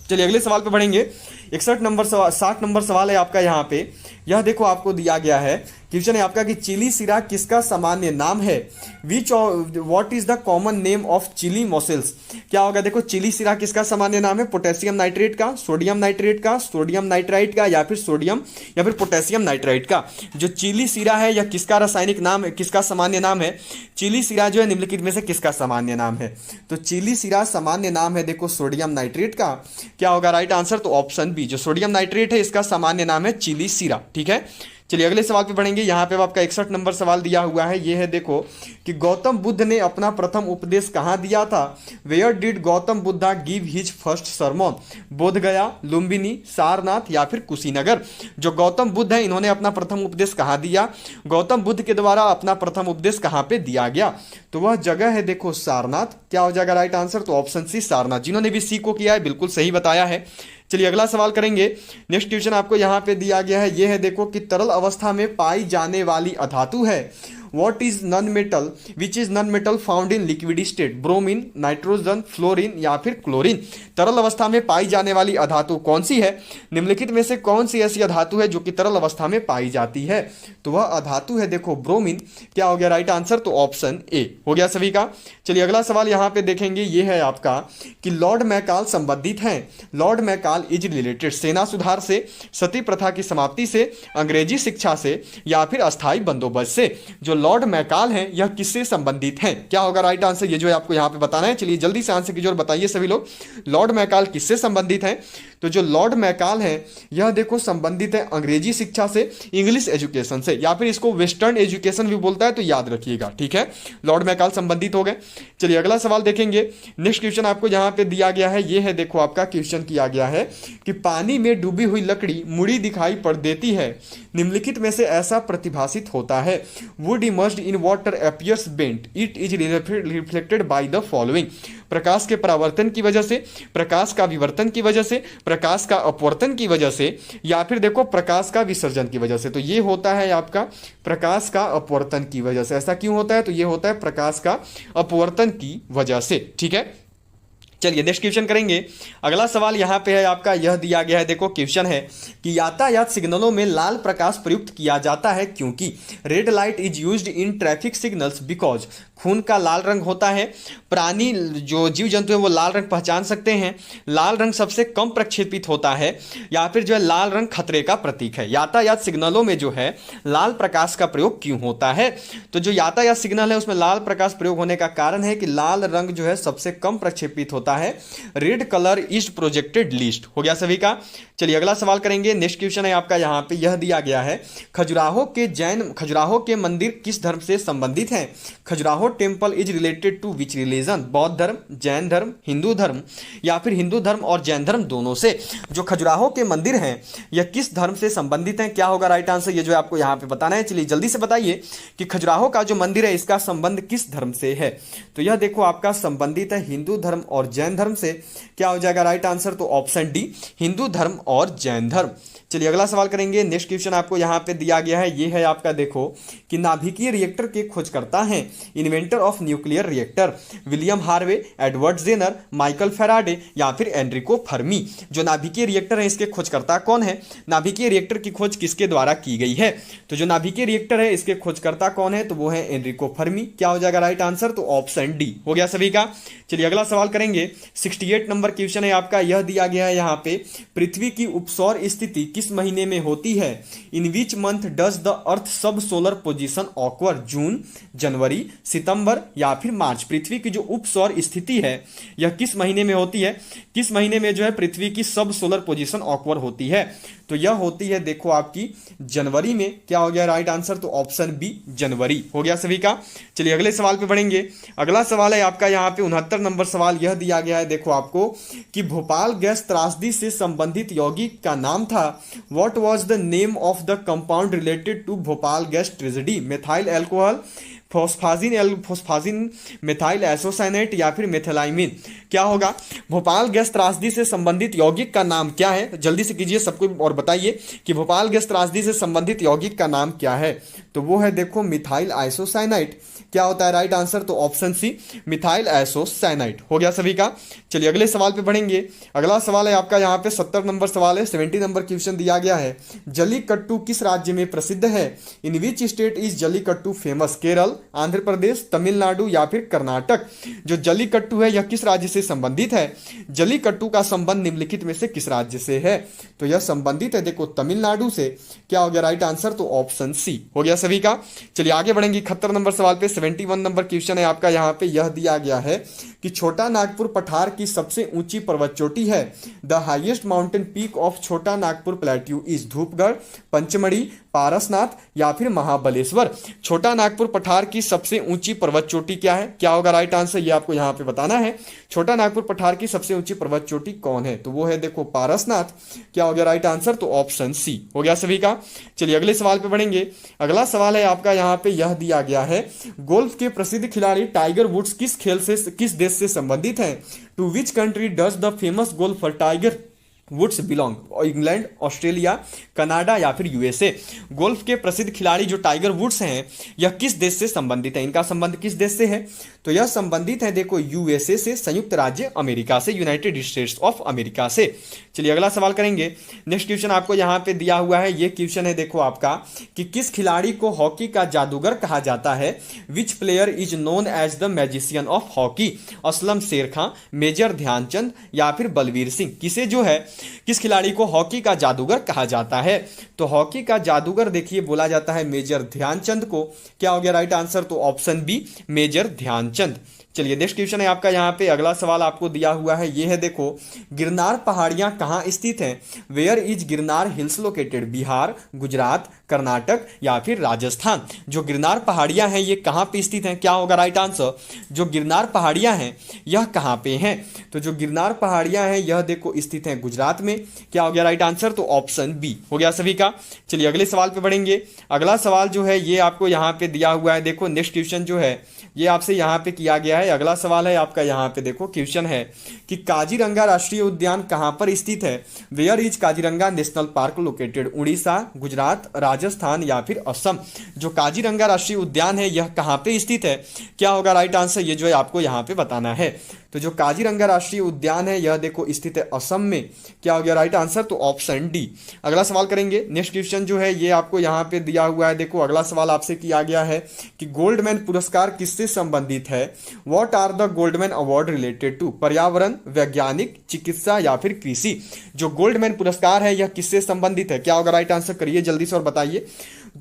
Speaker 2: चलिए अगले सवाल पे बढ़ेंगे। 60 नंबर सवाल है आपका यहाँ पे। यह देखो आपको दिया गया है, क्वेश्चन है आपका कि चिली सिरा किसका सामान्य नाम है? What is the common name of Chile मॉसेल्स? क्या होगा? देखो चिली सिरा किसका सामान्य नाम है? पोटेशियम नाइट्रेट का, सोडियम नाइट्रेट का, सोडियम नाइट्राइट का, या फिर सोडियम या फिर पोटेशियम नाइट्राइट का। जो चिली सिरा है यह किसका रासायनिक नाम है, किसका सामान्य नाम है? चिली सिरा जो है निम्नलिखित में से किसका सामान्य नाम है? तो चिली सिरा सामान्य नाम है देखो सोडियम नाइट्रेट का। क्या होगा राइट आंसर? तो ऑप्शन बी, जो सोडियम नाइट्रेट है इसका सामान्य नाम है चिली सिरा। ठीक है, चलिए अगले सवाल पे बढ़ेंगे। यहाँ पे आपका 61 नंबर सवाल दिया हुआ है, ये है देखो कि गौतम बुद्ध ने अपना प्रथम उपदेश कहाँ दिया था? Where did Gautam Buddha give his first sermon? Bodh Gaya, Lumbini, Sarnath, या फिर कुशीनगर? जो गौतम बुद्ध है इन्होंने अपना प्रथम उपदेश कहाँ दिया? गौतम बुद्ध के द्वारा अपना प्रथम उपदेश कहाँ पे दिया गया? तो वह जगह है देखो सारनाथ। क्या हो जाएगा राइट आंसर? तो ऑप्शन सी सारनाथ। जिन्होंने भी सी को किया है बिल्कुल सही बताया है। चलिए अगला सवाल करेंगे। नेक्स्ट क्वेश्चन आपको यहाँ पे दिया गया है, ये है देखो कि तरल अवस्था में पाई जाने वाली अधातु है। What is non-metal which is non-metal found in liquid state? Bromine, nitrogen, fluorine, या फिर क्लोरीन? तरल अवस्था में पाई जाने वाली अधातु कौन सी है? निम्नलिखित में से कौन सी ऐसी अधातु है जो कि तरल अवस्था में पाई जाती है? तो वह अधातु है देखो ब्रोमीन। क्या हो गया राइट आंसर? तो ऑप्शन ए हो गया सभी का। चलिए अगला सवाल यहाँ पे देखेंगे, ये है आपका कि लॉर्ड मैकाल संबंधित हैं। लॉर्ड मैकाल इज रिलेटेड सेना सुधार से, सती प्रथा की समाप्ति से, अंग्रेजी शिक्षा से, या फिर अस्थायी बंदोबस्त से? जो लॉर्ड मैकाल हैं यह किससे संबंधित हैं? क्या होगा राइट आंसर? ये जो है आपको यहाँ पे बताना है। चलिए जल्दी से आंसर कीजिए और बताइए सभी लोग, लॉर्ड मैकाल किससे संबंधित हैं? तो जो लॉर्ड मैकाल हैं यह देखो संबंधित है अंग्रेजी शिक्षा से, इंग्लिश एजुकेशन से, या फिर इसको वेस्टर्न एजुकेशन भी बोलता है, तो याद रखिएगा। ठीक है, लॉर्ड मैकाल संबंधित हो गए। चलिए अगला सवाल देखेंगे। नेक्स्ट क्वेश्चन आपको यहाँ पे दिया गया है, ये है देखो आपका क्वेश्चन किया गया है कि पानी में डूबी हुई लकड़ी मुड़ी दिखाई पड़ देती है, निम्नलिखित में से ऐसा प्रतिभासित होता है? Wood immersed in water appears bent, it is reflected by the following? प्रकाश के परावर्तन की वजह से, प्रकाश का विवर्तन की वजह से, प्रकाश का अपवर्तन की वजह से, या फिर देखो प्रकाश का विसर्जन की वजह से? तो ये होता है आपका प्रकाश का अपवर्तन की वजह से। ऐसा क्यों होता है? तो ये होता है प्रकाश का अपवर्तन की वजह से। ठीक है, चलिए नेक्स्ट क्वेश्चन करेंगे। अगला सवाल यहाँ पे है आपका, यह दिया गया है देखो क्वेश्चन है कि यातायात सिग्नलों में लाल प्रकाश प्रयुक्त किया जाता है क्योंकि? Red light is used in traffic signals because खून का लाल रंग होता है, प्राणी जो जीव जंतु है वो लाल रंग पहचान सकते हैं, लाल रंग सबसे कम प्रक्षेपित होता है, या फिर जो है लाल रंग खतरे का प्रतीक है? यातायात सिग्नलों में जो है लाल प्रकाश का प्रयोग क्यों होता है? तो जो यातायात सिग्नल है उसमें लाल प्रकाश प्रयोग होने का कारण है कि लाल रंग जो है सबसे कम प्रक्षेपित होता है, red colour is projected least. हो गया सभी का। चलिए अगला सवाल करेंगे। नेक्स्ट क्वेश्चन है आपका यहाँ पे, यह दिया गया है खजुराहो के मंदिर किस धर्म से संबंधित हैं? Khajuraho temple is related to which religion? बौद्ध धर्म, जैन धर्म, हिंदू धर्म, या फिर हिंदू धर्म और जैन धर्म दोनों से? जो खजुराहो के मंदिर हैं यह किस धर्म से संबंधित हैं? क्या होगा राइट आंसर? ये जो है आपको यहाँ पे बताना है। चलिए जल्दी से बताइए कि खजुराहो का जो मंदिर है इसका संबंध किस धर्म से है? तो यह देखो आपका संबंधित है हिंदू धर्म और जैन धर्म से। क्या हो जाएगा राइट आंसर? तो ऑप्शन डी हिंदू धर्म और जैन धर्म। चलिए अगला सवाल करेंगे। नेक्स्ट क्वेश्चन आपको यहाँ पे दिया गया है, ये है आपका देखो कि नाभिकीय रिएक्टर के खोजकर्ता हैं inventor of nuclear reactor William Harvey, Edward Jenner, Michael Faraday या फिर एनरिको फर्मी। जो नाभिकीय रिएक्टर है इसके खोजकर्ता कौन है? नाभिकीय रिएक्टर की खोज किसके द्वारा की गई है? तो जो नाभिकीय रिएक्टर है इसके खोजकर्ता कौन है? तो वो है एनरिको फर्मी। क्या हो जाएगा राइट आंसर? तो ऑप्शन डी हो गया सभी का। चलिए अगला सवाल करेंगे। 68 नंबर क्वेश्चन है आपका, यह दिया गया है यहाँ पे, पृथ्वी की उपसौर स्थिति किस महीने में होती है? In which month does the earth sub solar position ऑक्वर? जून, जनवरी, सितंबर या फिर मार्च? पृथ्वी की जो उपसौर स्थिति है यह किस महीने में होती है? किस महीने में जो है पृथ्वी की सब सोलर पोजीशन ऑक्वर होती है? तो यह होती है देखो आपकी जनवरी में। क्या हो गया राइट आंसर? तो ऑप्शन बी जनवरी हो गया सभी का। चलिए अगले सवाल पे बढ़ेंगे। अगला सवाल है आपका यहाँ पे 69 नंबर सवाल, यह दिया गया है देखो आपको कि भोपाल गैस त्रासदी से संबंधित यौगिक का नाम था। What was the name of the compound related to Bhopal gas tragedy? Methyl alcohol, phosgene, methyl isocyanate या फिर मेथिलाइमिन? क्या होगा? भोपाल गैस त्रासदी से संबंधित यौगिक का नाम क्या है? जल्दी से कीजिए सबको और बताइए कि भोपाल गैस त्रासदी से संबंधित यौगिक का नाम क्या है? तो वो है देखो मिथाइल आइसोसाइनाइट। क्या होता है राइट आंसर? तो ऑप्शन सी मिथाइल आइसोसाइनाइट हो गया सभी का। चलिए अगले सवाल पे बढ़ेंगे। अगला सवाल है आपका यहाँ पे 70 नंबर सवाल है, 70 नंबर क्वेश्चन दिया गया है, जल्लीकट्टू किस राज्य में प्रसिद्ध है? In which state is jallikattu famous? Kerala, Andhra Pradesh, Tamil Nadu या फिर कर्नाटक? जो जल्लीकट्टू है यह किस राज्य से संबंधित है? जल्लीकट्टू का संबंध निम्नलिखित में से किस राज्य से है? तो यह संबंधित है देखो तमिलनाडु से। क्या हो गया राइट आंसर? तो ऑप्शन सी हो गया सभी का। चलिए आगे बढ़ेंगे। 71 नंबर सवाल पे 71 नंबर क्वेश्चन है आपका, यहाँ पे यह दिया गया है कि छोटा नागपुर पठार की सबसे ऊंची पर्वत चोटी है। The highest mountain peak of छोटा नागपुर प्लेट्यू इज धूपगढ़, पंचमढ़ी, पारसनाथ या फिर महाबलेश्वर? छोटा नागपुर पठार की सबसे ऊंची पर्वत चोटी क्या है? क्या होगा राइट आंसर? ये आपको यहाँ पे बताना है। छोटा नागपुर पठार की सबसे ऊंची पर्वत चोटी कौन है? तो वो है देखो पारसनाथ। क्या हो गया राइट आंसर? तो ऑप्शन सी हो गया सभी का। चलिए अगले सवाल पे बढ़ेंगे। अगला सवाल है आपका यहाँ पे, यह दिया गया है, गोल्फ के प्रसिद्ध खिलाड़ी टाइगर वुड्स किस खेल से, किस देश से संबंधित हैं? To which country does the famous golfer Tiger Woods belong? England, Australia, Canada या फिर यूएसए? गोल्फ के प्रसिद्ध खिलाड़ी जो टाइगर वुड्स हैं यह किस देश से संबंधित है? इनका संबंध किस देश से है? तो यह संबंधित है देखो यूएसए से, संयुक्त राज्य अमेरिका से, यूनाइटेड स्टेट्स ऑफ अमेरिका से। चलिए अगला सवाल करेंगे। नेक्स्ट क्वेश्चन आपको यहाँ पे दिया हुआ है, ये क्वेश्चन है देखो आपका कि किस खिलाड़ी को हॉकी का जादूगर कहा जाता है? Which player is known as the magician of hockey? Aslam Sher Khan, major Dhyanchand या फिर बलवीर सिंह? किसे जो है, किस खिलाड़ी को हॉकी का जादूगर कहा जाता है? तो हॉकी का जादूगर देखिए बोला जाता है मेजर ध्यानचंद को। क्या हो गया राइट आंसर? तो ऑप्शन बी मेजर ध्यानचंद। चलिए नेक्स्ट क्वेश्चन है आपका यहाँ पे, अगला सवाल आपको दिया हुआ है, ये है देखो, गिरनार पहाड़ियां कहाँ स्थित हैं? Where is Girnar hills located? Bihar, Gujarat, Karnataka या फिर राजस्थान? जो गिरनार पहाड़ियां हैं ये कहाँ पे स्थित हैं? क्या होगा राइट आंसर? जो गिरनार पहाड़ियां हैं यह कहाँ पे हैं? तो जो गिरनार पहाड़ियां हैं यह देखो स्थित हैं गुजरात में। क्या हो गया राइट आंसर? तो ऑप्शन बी हो गया सभी का। चलिए अगले सवाल पे बढ़ेंगे। अगला सवाल जो है ये आपको यहाँ पे दिया हुआ है, देखो नेक्स्ट क्वेश्चन जो है ये आपसे यहाँ पे किया गया है। अगला सवाल है आपका यहाँ पे देखो, क्वेश्चन है कि काजीरंगा राष्ट्रीय उद्यान कहाँ पर स्थित है? Where is Kaziranga national park located? Orissa, Gujarat, Rajasthan या फिर असम? जो काजीरंगा राष्ट्रीय उद्यान है यह कहाँ पे स्थित है? क्या होगा राइट आंसर? ये जो है आपको यहाँ पे बताना है। तो जो काजीरंगा राष्ट्रीय उद्यान है यह देखो स्थित है असम में। क्या हो गया राइट आंसर? तो ऑप्शन डी। अगला सवाल करेंगे। नेक्स्ट क्वेश्चन जो है ये आपको यहाँ पे दिया हुआ है, देखो अगला सवाल आपसे किया गया है कि गोल्डमैन पुरस्कार किससे संबंधित है? What are the Goldman award related to? पर्यावरण, वैज्ञानिक, चिकित्सा या फिर कृषि? जो गोल्डमैन पुरस्कार है यह किससे संबंधित है? क्या होगा राइट आंसर? करिए जल्दी से और बताइए।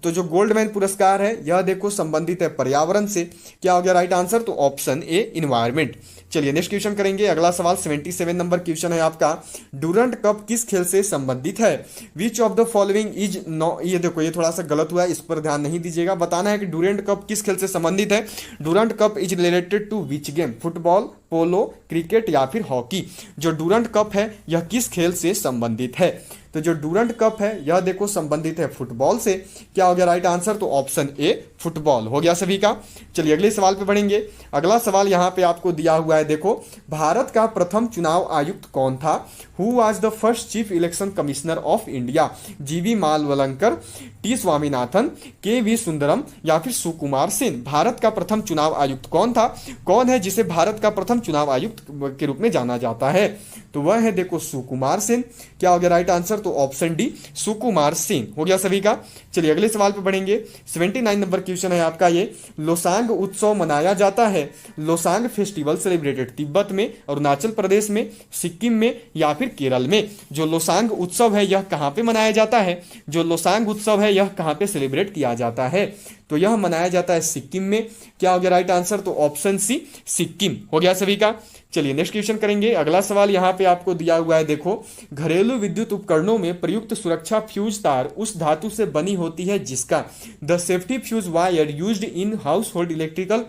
Speaker 2: तो जो गोल्डमैन पुरस्कार है यह देखो संबंधित है पर्यावरण से। क्या हो गया राइट आंसर? तो ऑप्शन ए इन्वायरमेंट। चलिए नेक्स्ट क्वेश्चन करेंगे। अगला सवाल 77 नंबर क्वेश्चन है आपका, डूरंट कप किस खेल से संबंधित है? Which of the following is no, ये देखो ये थोड़ा सा गलत हुआ है, इस पर ध्यान नहीं दीजिएगा। बताना है कि डूरंट कप किस खेल से संबंधित है। Durand cup is related to which game? Football, polo, cricket या फिर हॉकी? जो डूरंट कप है यह किस खेल से संबंधित है? तो जो डूरंट कप है यह देखो संबंधित है फुटबॉल से। क्या हो गया राइट आंसर? तो ऑप्शन ए फुटबॉल हो गया सभी का। चलिए अगले सवाल पे बढ़ेंगे। अगला सवाल यहाँ पे आपको दिया हुआ है, देखो भारत का प्रथम चुनाव आयुक्त कौन था? Who was the first chief election commissioner of India? जीवी मालवलंकर, टी स्वामीनाथन, के वी सुंदरम या फिर सुकुमार सेन? भारत का प्रथम चुनाव आयुक्त कौन था? कौन है जिसे भारत का प्रथम चुनाव आयुक्त के रूप में जाना जाता है? तो वह है देखो सुकुमार सेन। क्या हो गया राइट आंसर? तो ऑप्शन डी सुकुमार सेन हो गया सभी का। चलिए अगले सवाल पे बढ़ेंगे। 79 नंबर क्वेश्चन है आपका ये। लोसांग उत्सव मनाया जाता है, लोसांग फेस्टिवल सेलिब्रेटेड तिब्बत में, अरुणाचल प्रदेश में, सिक्किम में या फिर केरल में? जो लोसांग उत्सव है यह कहाँ पे मनाया जाता है? जो लोसांग उत्सव है यह कहाँ पे सेलिब्रेट किया जाता है? तो यह मनाया जाता है सिक्किम में। क्या हो गया राइट आंसर? तो ऑप्शन सी सिक्किम हो गया सभी का। चलिए नेक्स्ट क्वेश्चन करेंगे। अगला सवाल यहाँ पे आपको दिया हुआ है, देखो घरेलू विद्युत उपकरणों में प्रयुक्त सुरक्षा फ्यूज तार उस धातु से बनी होती है जिसका the safety fuse wire used in household electrical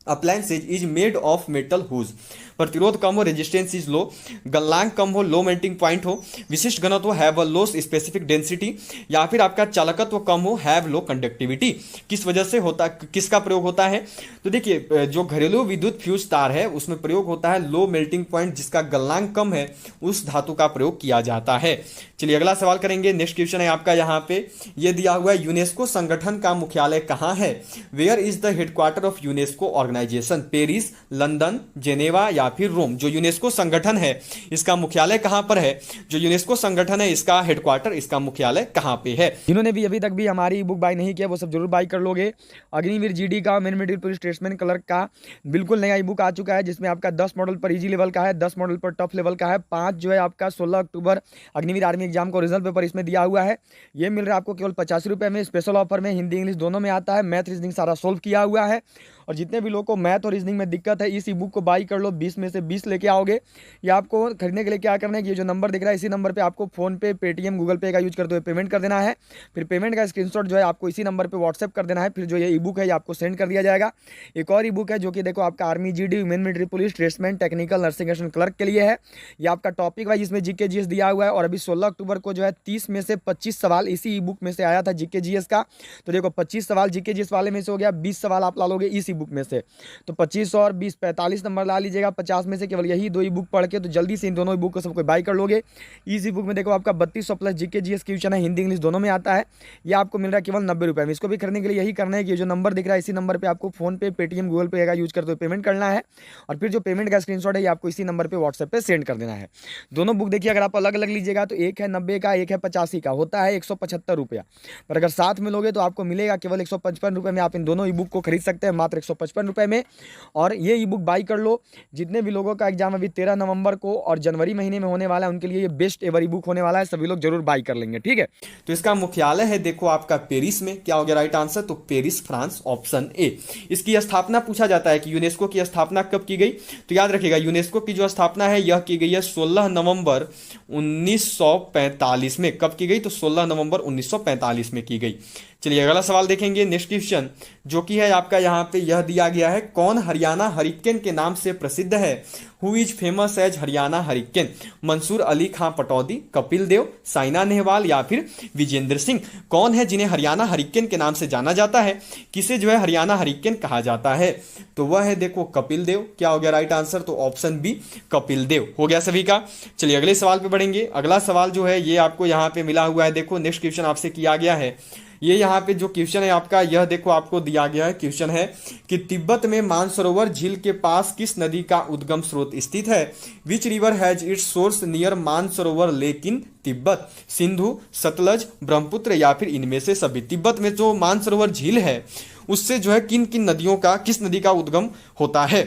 Speaker 2: appliances is made of metal whose. प्रतिरोध कम हो, रेजिस्टेंस इज लो, गलनांक कम हो, लो मेल्टिंग पॉइंट हो, विशिष्ट घनत्व have a low specific density, या फिर आपका चालकत्व कम हो, हैव लो कंडक्टिविटी। किस वजह से होता, किसका प्रयोग होता है? तो देखिए जो घरेलू विद्युत फ्यूज तार है उसमें प्रयोग होता है लो मेल्टिंग पॉइंट जिसका गलनांक कम है, उस धातु का प्रयोग किया जाता है। चलिए अगला सवाल करेंगे। नेक्स्ट क्वेश्चन है आपका यहाँ पे ये दिया हुआ है, यूनेस्को संगठन का मुख्यालय कहाँ है? Where is the headquarter of UNESCO organization? Paris, London, Geneva या फिर रोम? जो यूनेस्को संगठन है इसका मुख्यालय कहां पर है? जो यूनेस्को संगठन है इसका हेडक्वार्टर, इसका मुख्यालय कहां पे है?
Speaker 1: जिन्होंने भी अभी तक भी हमारी बुक बाय नहीं किया वो सब जरूर बाय कर लोगे। अग्निवीर जीडी का main medical police statesman clerk का बिल्कुल नया ई बुक आ चुका है जिसमें आपका 10 मॉडल पर इजी लेवल का है, 10 मॉडल पर टफ लेवल का है, 5 जो है आपका 16 अक्टूबर अग्निवीर आर्मी एग्जाम का ओरिजिनल पेपर इसमें दिया हुआ है। ये मिल रहा है आपको केवल 50 रुपये में, स्पेशल ऑफर में। हिंदी इंग्लिश दोनों में आता है, मैथ रीजनिंग सारा सोल्व किया हुआ है। और जितने भी लोगों को मैथ और रीजनिंग में दिक्कत है इस ई बुक को बाई कर लो, 20 में से 20 लेके आओगे। या आपको खरीदने के लिए क्या करना है कि ये जो नंबर दिख रहा है इसी नंबर पे आपको फोन पे, पेटीएम, गूगल पे का यूज करते हुए पेमेंट कर देना है। फिर पेमेंट का स्क्रीनशॉट जो है आपको इसी नंबर पे व्हाट्सएप कर देना है। फिर जो ये ई बुक है ये आपको सेंड कर दिया जाएगा। एक और ई बुक है जो कि देखो आपका army GD, women military police, tradesman, technical, nursing association clerk के लिए है। ये आपका टॉपिक वाइज इसमें जीके जीएस दिया हुआ है। और अभी 16 अक्टूबर को जो है 30 में से 25 सवाल इसी ई बुक में से आया था जीके जीएस का। तो देखो 25 सवाल जीके जीएस वाले में से हो गया, 20 सवाल आप ला लोगे इस ई बुक में से। तो 25 और 20 45 नंबर ला लीजिएगा 50 में से केवल यही 2 ई बुक पढ़ के। तो जल्दी से इन दोनों ई बुक को सबको बाय कर लोगे। इस ई बुक में देखो आपका 3200 प्लस जीके जीएस क्वेश्चन है, हिंदी इंग्लिश दोनों में आता है। ये आपको मिल रहा है केवल 90 रुपये में। इसको भी खरीदने के लिए यही करना है कि जो नंबर दिख रहा है इसी नंबर पर आपको फोन पे, पेटीएम, गूगल पे का यूज करते हुए पेमेंट करना है। और फिर जो पेमेंट का स्क्रीनशॉट है ये आपको इसी नंबर पर व्हाट्सएप पे सेंड कर देना है। दोनों बुक देखिए अगर आप अलग अलग लीजिएगा तो एक है 90 का, एक है 85 का, होता है 175 रुपया। पर अगर साथ में लोगे तो आपको मिलेगा केवल 155 रुपये में। आप इन दोनों ई बुक को खरीद सकते हैं मात्र 155 रुपये में। और ये ई बुक बाई कर लो। जितने भी लोगों का एग्जाम अभी 13 नवंबर को और जनवरी महीने में होने वाला है उनके लिए ये बेस्ट एवर ई बुक होने वाला है। सभी लोग जरूर बाई कर लेंगे, ठीक है।
Speaker 2: तो इसका मुख्यालय है देखो आपका पेरिस में। क्या हो गया राइट आंसर? तो पेरिस, फ्रांस, ऑप्शन ए। इसकी स्थापना पूछा जाता है कि यूनेस्को की स्थापना कब की गई? तो याद रखिएगा यूनेस्को की जो स्थापना है यह की गई है 16 नवंबर 1945 में। कब की गई? तो 16 नवंबर 1945 में की गई। चलिए अगला सवाल देखेंगे। नेक्स्ट क्वेश्चन जो कि है आपका यहाँ पे यह दिया गया है, कौन हरियाणा हरिकेन के नाम से प्रसिद्ध है? Who is famous as Haryana hurricane? Mansoor Ali Khan Pataudi, Kapil Dev, Saina Nehwal या फिर विजेंद्र सिंह? कौन है जिन्हें हरियाणा हरिकेन के नाम से जाना जाता है? किसे जो है हरियाणा हरिकेन कहा जाता है? तो वह है देखो कपिल देव। क्या हो गया राइट आंसर? तो ऑप्शन बी कपिल देव हो गया सभी का। चलिए अगले सवाल पे बढ़ेंगे। अगला सवाल जो है ये आपको यहाँ पे मिला हुआ है, देखो नेक्स्ट क्वेश्चन आपसे किया गया है। ये यहाँ पे जो क्वेश्चन है आपका यह देखो आपको दिया गया है। क्वेश्चन है कि तिब्बत में मानसरोवर झील के पास किस नदी का उद्गम स्रोत स्थित है? Which river has its source near Mansarovar lake in Tibet? Sindhu, Sutlej, Brahmaputra या फिर इनमें से सभी? तिब्बत में जो मानसरोवर झील है उससे जो है किन किन नदियों का, किस नदी का उद्गम होता है?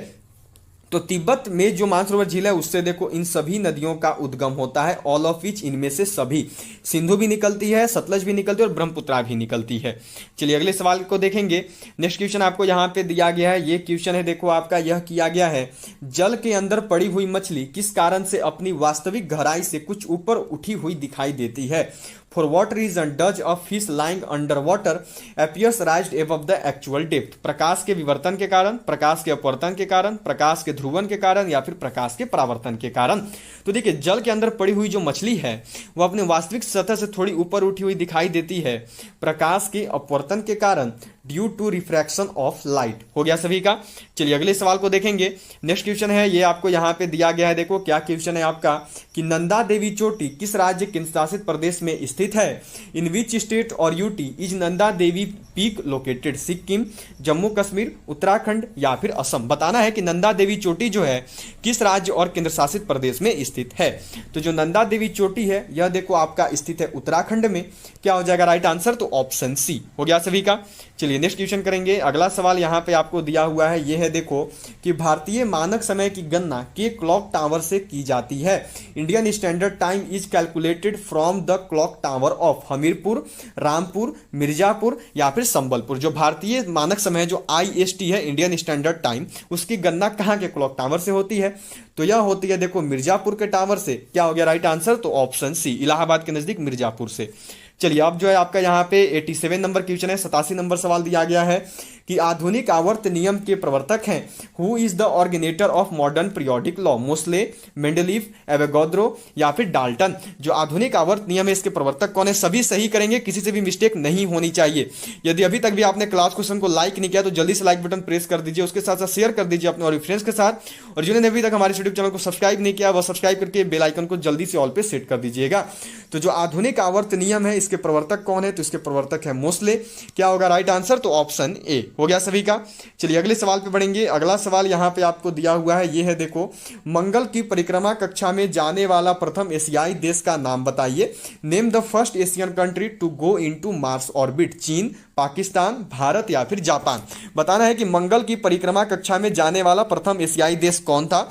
Speaker 2: तो तिब्बत में जो मानसरोवर झील है उससे देखो इन सभी नदियों का उद्गम होता है। ऑल ऑफ विच, इनमें से सभी। सिंधु भी निकलती है, सतलज भी निकलती है और ब्रह्मपुत्रा भी निकलती है। चलिए अगले सवाल को देखेंगे। नेक्स्ट क्वेश्चन आपको यहाँ पे दिया गया है। ये क्वेश्चन है देखो आपका यह किया गया है, जल के अंदर पड़ी हुई मछली किस कारण से अपनी वास्तविक गहराई से कुछ ऊपर उठी हुई दिखाई देती है? For what reason does a fish lying under water appears raised above the actual depth? प्रकाश के विवर्तन के कारण, प्रकाश के अपवर्तन के कारण, प्रकाश के ध्रुवन के कारण या फिर प्रकाश के परावर्तन के कारण। तो देखिए, जल के अंदर पड़ी हुई जो मछली है वह अपने वास्तविक सतह से थोड़ी ऊपर उठी हुई दिखाई देती है प्रकाश के अपवर्तन के कारण, due to refraction of light. हो गया सभी का। चलिए अगले सवाल को देखेंगे। नेक्स्ट क्वेश्चन है, ये आपको यहां पे दिया गया है। देखो क्या क्वेश्चन है आपका कि नंदा देवी चोटी किस राज्य केंद्र शासित प्रदेश में स्थित है? इन विच स्टेट और UT is Nanda Devi peak located? Sikkim, Jammu Kashmir, Uttarakhand या फिर असम। बताना है कि नंदा देवी चोटी जो है किस राज्य और केंद्र शासित प्रदेश में स्थित है। तो जो नंदा देवी चोटी है यह देखो आपका स्थित है उत्तराखंड में। क्या हो जाएगा राइट आंसर? तो ऑप्शन सी। हो गया सभी का। चलिए नेक्स्ट क्वेश्चन करेंगे। अगला सवाल यहाँ पे आपको दिया हुआ है, ये है देखो कि भारतीय मानक समय की गणना के क्लॉक टावर से की जाती है। Indian standard time is calculated from the clock tower of Hamirpur, Rampur, Mirzapur या फिर संबलपुर। जो भारतीय मानक समय जो IST है, इंडियन स्टैंडर्ड टाइम, उसकी गणना कहाँ के क्लॉक टावर से होती है? तो यह होती है देखो मिर्जापुर के टावर से। क्या हो गया राइट आंसर? तो ऑप्शन सी, इलाहाबाद के नजदीक मिर्जापुर से। चलिए अब जो है आपका यहाँ पे 87 नंबर क्वेश्चन है। 87 नंबर सवाल दिया गया है कि आधुनिक आवर्त नियम के प्रवर्तक हैं। Who is the originator of modern periodic law? Moseley, Mendeleev, Avogadro या फिर डाल्टन। जो आधुनिक आवर्त नियम है इसके प्रवर्तक कौन है? सभी सही करेंगे, किसी से भी मिस्टेक नहीं होनी चाहिए। यदि अभी तक भी आपने क्लास क्वेश्चन को लाइक नहीं किया तो जल्दी से लाइक बटन प्रेस कर दीजिए, उसके साथ साथ शेयर कर दीजिए अपने और फ्रेंड्स के साथ। और जिन्होंने अभी तक हमारे यूट्यूब चैनल को सब्सक्राइब नहीं किया वह सब्सक्राइब करके बेल आइकन को जल्दी से ऑल पे सेट कर दीजिएगा। तो जो आधुनिक आवर्त नियम है इसके प्रवर्तक कौन है? तो इसके प्रवर्तक है मोस्ले। क्या होगा राइट आंसर? तो ऑप्शन ए। हो गया सभी का। चलिए अगले सवाल पे बढ़ेंगे। अगला सवाल यहाँ पे आपको दिया हुआ है, ये है देखो मंगल की परिक्रमा कक्षा में जाने वाला प्रथम एशियाई देश का नाम बताइए। Name the first Asian country to go into Mars orbit. चीन, पाकिस्तान, भारत या फिर जापान। बताना है कि मंगल की परिक्रमा कक्षा में जाने वाला प्रथम एशियाई देश कौन था?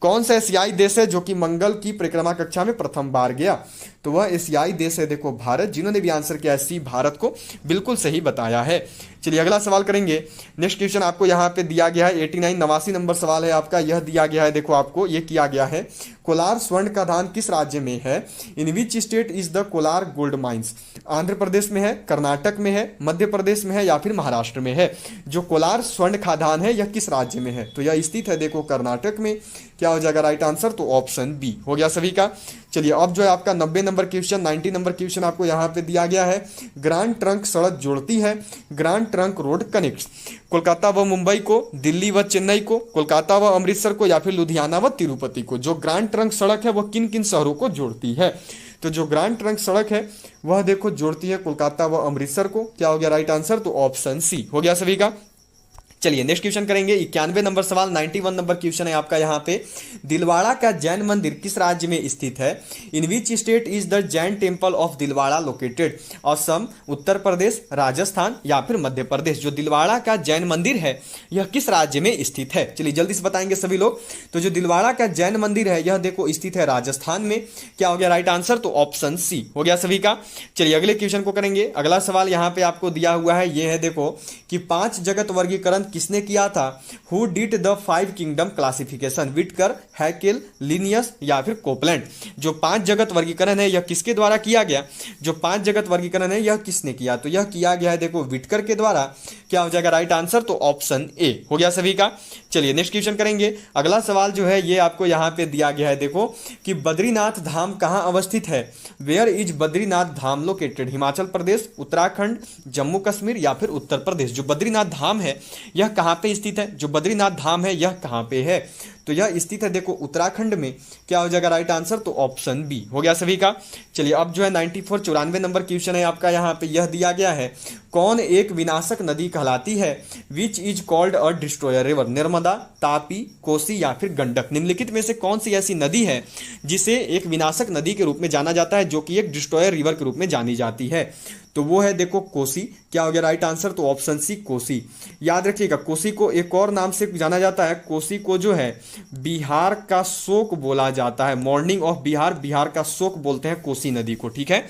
Speaker 2: कौन सा एशियाई देश है जो कि मंगल की परिक्रमा कक्षा में प्रथम बार गया? तो वह एशियाई देश है देखो भारत। जिन्होंने भी आंसर किया है सी, भारत को बिल्कुल सही बताया है। चलिए अगला सवाल करेंगे। नेक्स्ट क्वेश्चन आपको यहाँ पे दिया गया है 89 नंबर सवाल है आपका। यह दिया गया है देखो आपको, ये किया गया है कोलार स्वर्ण का धान किस राज्य में है? In which state is the Kolar gold mines? Andhra Pradesh में है, कर्नाटक में है, मध्य प्रदेश में है या फिर महाराष्ट्र में है? जो कोलार स्वर्ण खादान है यह किस राज्य में है? तो यह स्थित है देखो कर्नाटक में। क्या हो जाएगा राइट आंसर? तो ऑप्शन बी। हो गया सभी का। चलिए अब जो है आपका 90 नंबर क्वेश्चन, 90 नंबर क्वेश्चन आपको यहाँ पे दिया गया है। ग्रांड ट्रंक सड़क जोड़ती है, grand trunk road connects Kolkata व मुंबई को, दिल्ली व चेन्नई को, कोलकाता व अमृतसर को या फिर लुधियाना व तिरुपति को। जो ग्रांड ट्रंक सड़क है वह किन किन शहरों को जोड़ती है? तो जो ग्रांड ट्रंक सड़क है वह देखो जोड़ती है कोलकाता व अमृतसर को। क्या हो गया राइट आंसर? तो ऑप्शन सी। हो गया सभी का। चलिए नेक्स्ट क्वेश्चन करेंगे। 91 नंबर सवाल, 91 नंबर क्वेश्चन है आपका यहाँ पे। दिलवाड़ा का जैन मंदिर किस राज्य में स्थित है? In which state is the Jain temple of Dilwara located? Assam, Uttar Pradesh, Rajasthan या फिर मध्य प्रदेश। जो दिलवाड़ा का जैन मंदिर है यह किस राज्य में स्थित है? चलिए जल्दी से बताएंगे सभी लोग। तो जो दिलवाड़ा का जैन मंदिर है यह देखो स्थित है राजस्थान में। क्या हो गया राइट आंसर? तो ऑप्शन सी। हो गया सभी का। चलिए अगले क्वेश्चन को करेंगे। अगला सवाल यहाँ पे आपको दिया हुआ है, यह है देखो कि 5 जगत वर्गीकरण किसने किया था? Who did the 5 kingdom classification? Whittaker, Hückel, Linnaeus या फिर कोपलैंड। जो 5 जगत वर्गीकरण है यह किसके द्वारा किया गया? जो 5 जगत वर्गीकरण है यह किसने किया? तो यह किया गया है देखो विटकर के द्वारा। क्या हो जाएगा राइट आंसर? तो ऑप्शन ए। हो गया सभी का। चलिए नेक्स्ट क्वेश्चन करेंगे। अगला सवाल जो है ये आपको यहाँ पे दिया गया है देखो कि बद्रीनाथ धाम कहाँ अवस्थित है? Where is Badrinath Dham located? Himachal Pradesh, Uttarakhand, Jammu Kashmir या फिर उत्तर प्रदेश। जो बद्रीनाथ धाम है यह कहाँ पे स्थित है? जो बद्रीनाथ धाम है यह कहाँ पे है? तो यह स्थित है देखो उत्तराखंड में। क्या हो जाएगा राइट आंसर? तो ऑप्शन बी। हो गया सभी का। चलिए अब जो है 94 नंबर क्वेश्चन है आपका यहाँ पे। यह दिया गया है कौन एक विनाशक नदी कहलाती है? Which is called a destroyer river? Narmada, Tapi, Kosi या फिर गंडक। निम्नलिखित में से कौन सी ऐसी नदी है जिसे एक विनाशक नदी के रूप में जाना जाता है, जो कि एक डिस्ट्रॉयर रिवर के रूप में जानी जाती है? तो वो है देखो कोसी। क्या हो गया राइट आंसर? तो ऑप्शन सी कोसी। याद रखिएगा कोसी को एक और नाम से जाना जाता है। कोसी को जो है बिहार का शोक बोला जाता है। मॉर्निंग ऑफ बिहार, बिहार का शोक बोलते हैं कोसी नदी को। ठीक है।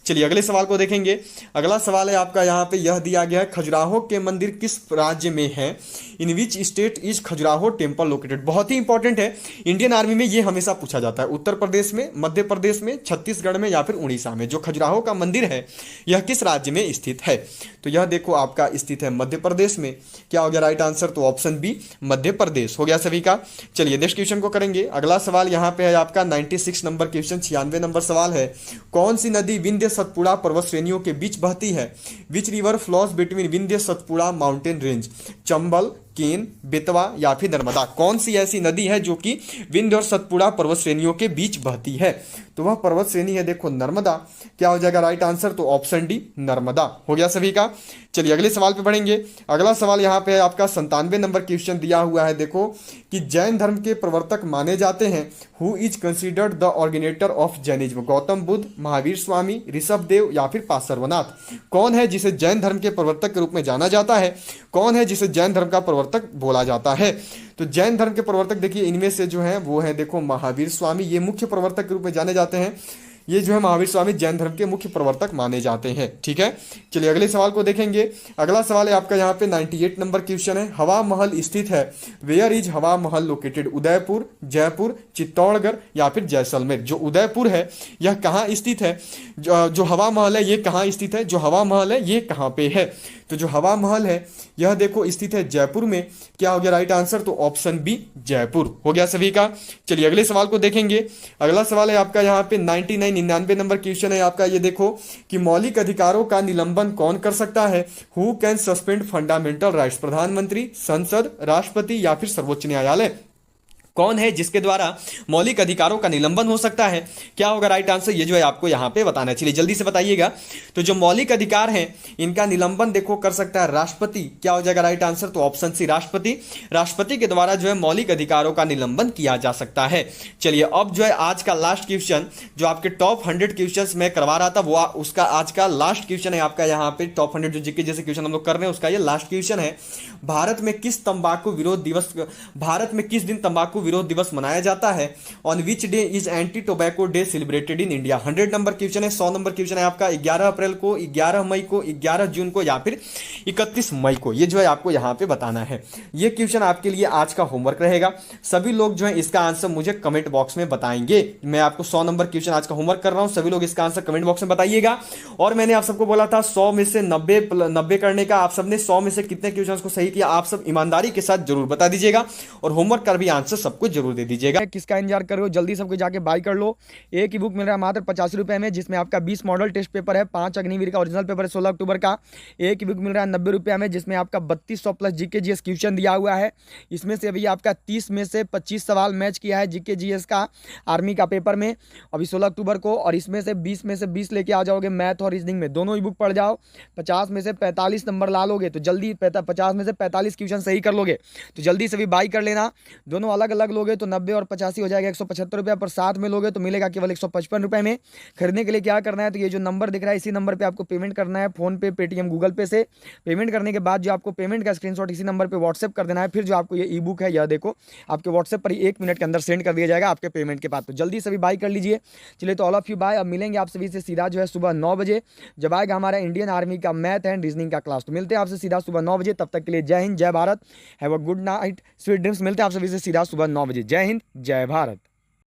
Speaker 2: चलिए अगले सवाल को देखेंगे। अगला सवाल है आपका यहाँ पे यह दिया गया है, खजुराहो के मंदिर किस राज्य में है? In which state is Khajuraho temple located? बहुत ही इंपॉर्टेंट है, इंडियन आर्मी में ये हमेशा पूछा जाता है। उत्तर प्रदेश में, मध्य प्रदेश में, छत्तीसगढ़ में या फिर उड़ीसा में जो खजुराहो का मंदिर है यह किस राज्य में स्थित है? तो यह देखो आपका स्थित है मध्य प्रदेश में। क्या हो गया राइट आंसर? तो ऑप्शन बी मध्य प्रदेश हो गया सभी का। चलिए नेक्स्ट क्वेश्चन को करेंगे। अगला सवाल यहाँ पे है आपका 96 नंबर क्वेश्चन, 96 नंबर सवाल है, कौन सी नदी विंध्य सतपुड़ा पर्वत श्रेणियों के बीच बहती है? Which river flows between Vindhya Satpura mountain range? Chambal, Ken, Betwa या फिर नर्मदा? कौन सी ऐसी नदी है जो कि विंध्य और सतपुड़ा पर्वत श्रेणियों के बीच बहती है? तो वह पर्वत श्रेणी है देखो नर्मदा। क्या हो जाएगा राइट आंसर? तो ऑप्शन डी नर्मदा हो गया सभी का। चलिए अगले सवाल पे बढ़ेंगे। अगला सवाल यहाँ पे आपका 97 नंबर क्वेश्चन दिया हुआ है देखो कि जैन धर्म के प्रवर्तक माने जाते हैं, who is considered the originator of Jainism? Gautam Buddha, Mahavir Swami, Rishabh Dev या फिर पार्श्वनाथ? कौन है जिसे जैन धर्म के प्रवर्तक के रूप में जाना जाता है? कौन है जिसे जैन धर्म का प्रवर्तक बोला जाता है? तो जैन धर्म के प्रवर्तक देखिए इनमें से जो है वो है देखो महावीर स्वामी, ये मुख्य प्रवर्तक के रूप में जाने जाते हैं। ये जो है महावीर स्वामी जैन धर्म के मुख्य प्रवर्तक माने जाते हैं। ठीक है, चलिए अगले सवाल को देखेंगे। अगला सवाल है आपका यहाँ पे 98 नंबर क्वेश्चन है, हवा महल स्थित है, वेयर इज हवा महल लोकेटेड? उदयपुर, जयपुर, चित्तौड़गढ़ या फिर जैसलमेर? जो उदयपुर है यह कहाँ स्थित है? जो हवा महल है ये कहाँ स्थित है? जो हवा महल है ये कहाँ पे है? तो जो हवा महल है यह देखो स्थित है जयपुर में। क्या हो गया राइट आंसर? तो ऑप्शन बी जयपुर हो गया सभी का। चलिए अगले सवाल को देखेंगे। अगला सवाल है आपका यहाँ पे 99 नंबर क्वेश्चन है आपका, ये देखो कि मौलिक अधिकारों का निलंबन कौन कर सकता है? Who can suspend fundamental rights? प्रधानमंत्री, संसद, राष्ट्रपति या फिर सर्वोच्च न्यायालय? कौन है जिसके द्वारा मौलिक अधिकारों का निलंबन हो सकता है? क्या होगा राइट आंसर? ये जो है आपको यहाँ पे बताना है। चलिए जल्दी से बताइएगा। तो जो मौलिक अधिकार हैं इनका निलंबन देखो कर सकता है राष्ट्रपति। क्या हो जाएगा राइट आंसर? तो ऑप्शन सी राष्ट्रपति। राष्ट्रपति के द्वारा जो है मौलिक अधिकारों का निलंबन किया जा सकता है। चलिए अब जो है आज का लास्ट क्वेश्चन जो आपके टॉप 100 क्वेश्चन मैं करवा रहा था वो उसका आज का लास्ट क्वेश्चन है आपका यहाँ पे। टॉप 100 जो जीके जैसे क्वेश्चन हम लोग कर रहे हैं उसका ये लास्ट क्वेश्चन है। भारत में किस तंबाकू विरोध दिवस, भारत में किस दिन तंबाकू विरोध दिवस मनाया जाता है? On which day is anti tobacco day celebrated in India? 100 number question है। 100 नंबर क्वेश्चन है आपका 11 अप्रैल को, 11 मई को, 11 जून को या फिर 31 मई को? ये जो है आपको यहां पे बताना है। ये क्वेश्चन आपके लिए आज का होमवर्क रहेगा। सभी लोग जो है इसका आंसर मुझे कमेंट बॉक्स में बताएंगे। मैं आपको 100 नंबर क्वेश्चन आज का होमवर्क कर रहा हूं, सभी लोग इसका आंसर कमेंट बॉक्स में बताइएगा। और मैंने आप सबको बोला था 100 में से 90 करने का। आप सबने 100 में से कितने क्वेश्चन को सही किया आप सब ईमानदारी के साथ जरूर बता दीजिएगा और होमवर्क का भी आंसर सबको जरूर दे दीजिएगा।
Speaker 1: किसका इंतजार कर रहे हो? जल्दी सबको जाके बाय कर लो। एक ई बुक मिल रहा है मात्र 85 रुपए में, जिसमें आपका 20 मॉडल टेस्ट पेपर है, 5 अग्निवीर का ओरिजिनल पेपर है 16 अक्टूबर का। एक ई बुक मिल रहा है 90 रुपये में, जिसमें आपका 3200 प्लस जीके जीएस क्वेश्चन दिया हुआ है। इसमें से अभी आपका 30 में से 25 सवाल मैच किया है जीके जीएस का आर्मी का पेपर में अभी 16 अक्टूबर को, और इसमें से 20 लेके आ जाओगे मैथ और रीजनिंग में, दोनों ई बुक पढ़ जाओ। 50 में से 45 नंबर ला लोगे तो जल्दी 50 में से 45 क्वेश्चन सही कर लोगे तो जल्दी से भी बाई कर लेना। दोनों अलग अलग लोगे तो 90 और 85 हो जाएगा 175 रुपये, पर साथ में लोगे तो मिलेगा केवल 155 रुपये में। खरीदने के लिए क्या करना है? तो ये जो नंबर दिख रहा है इसी नंबर पे आपको पेमेंट करना है, फोन पे, पेटीएम, गूगल पे से। पेमेंट करने के बाद जो आपको पेमेंट का स्क्रीनशॉट इसी नंबर पे व्हाट्सएप कर देना है। फिर जो आपको ये ई बुक है यह देखो आपके व्हाट्सएप पर ही 1 मिनट के अंदर सेंड कर दिया जाएगा आपके पेमेंट के बाद। तो जल्दी से भी बाय कर लीजिए। चलिए तो ऑल ऑफ यू बाय। अब मिलेंगे आप सभी से सीधा जो है सुबह 9 बजे जब आएगा हमारा इंडियन आर्मी का मैथ एंड रीजनिंग का क्लास। तो मिलते हैं आपसे सीधा सुबह 9 बजे। तब तक के लिए जय हिंद, जय Bharat, have a good night, sweet dreams. मिलते हैं आप सभी से सीधा सुबह 9 बजे। जय हिंद, जय भारत।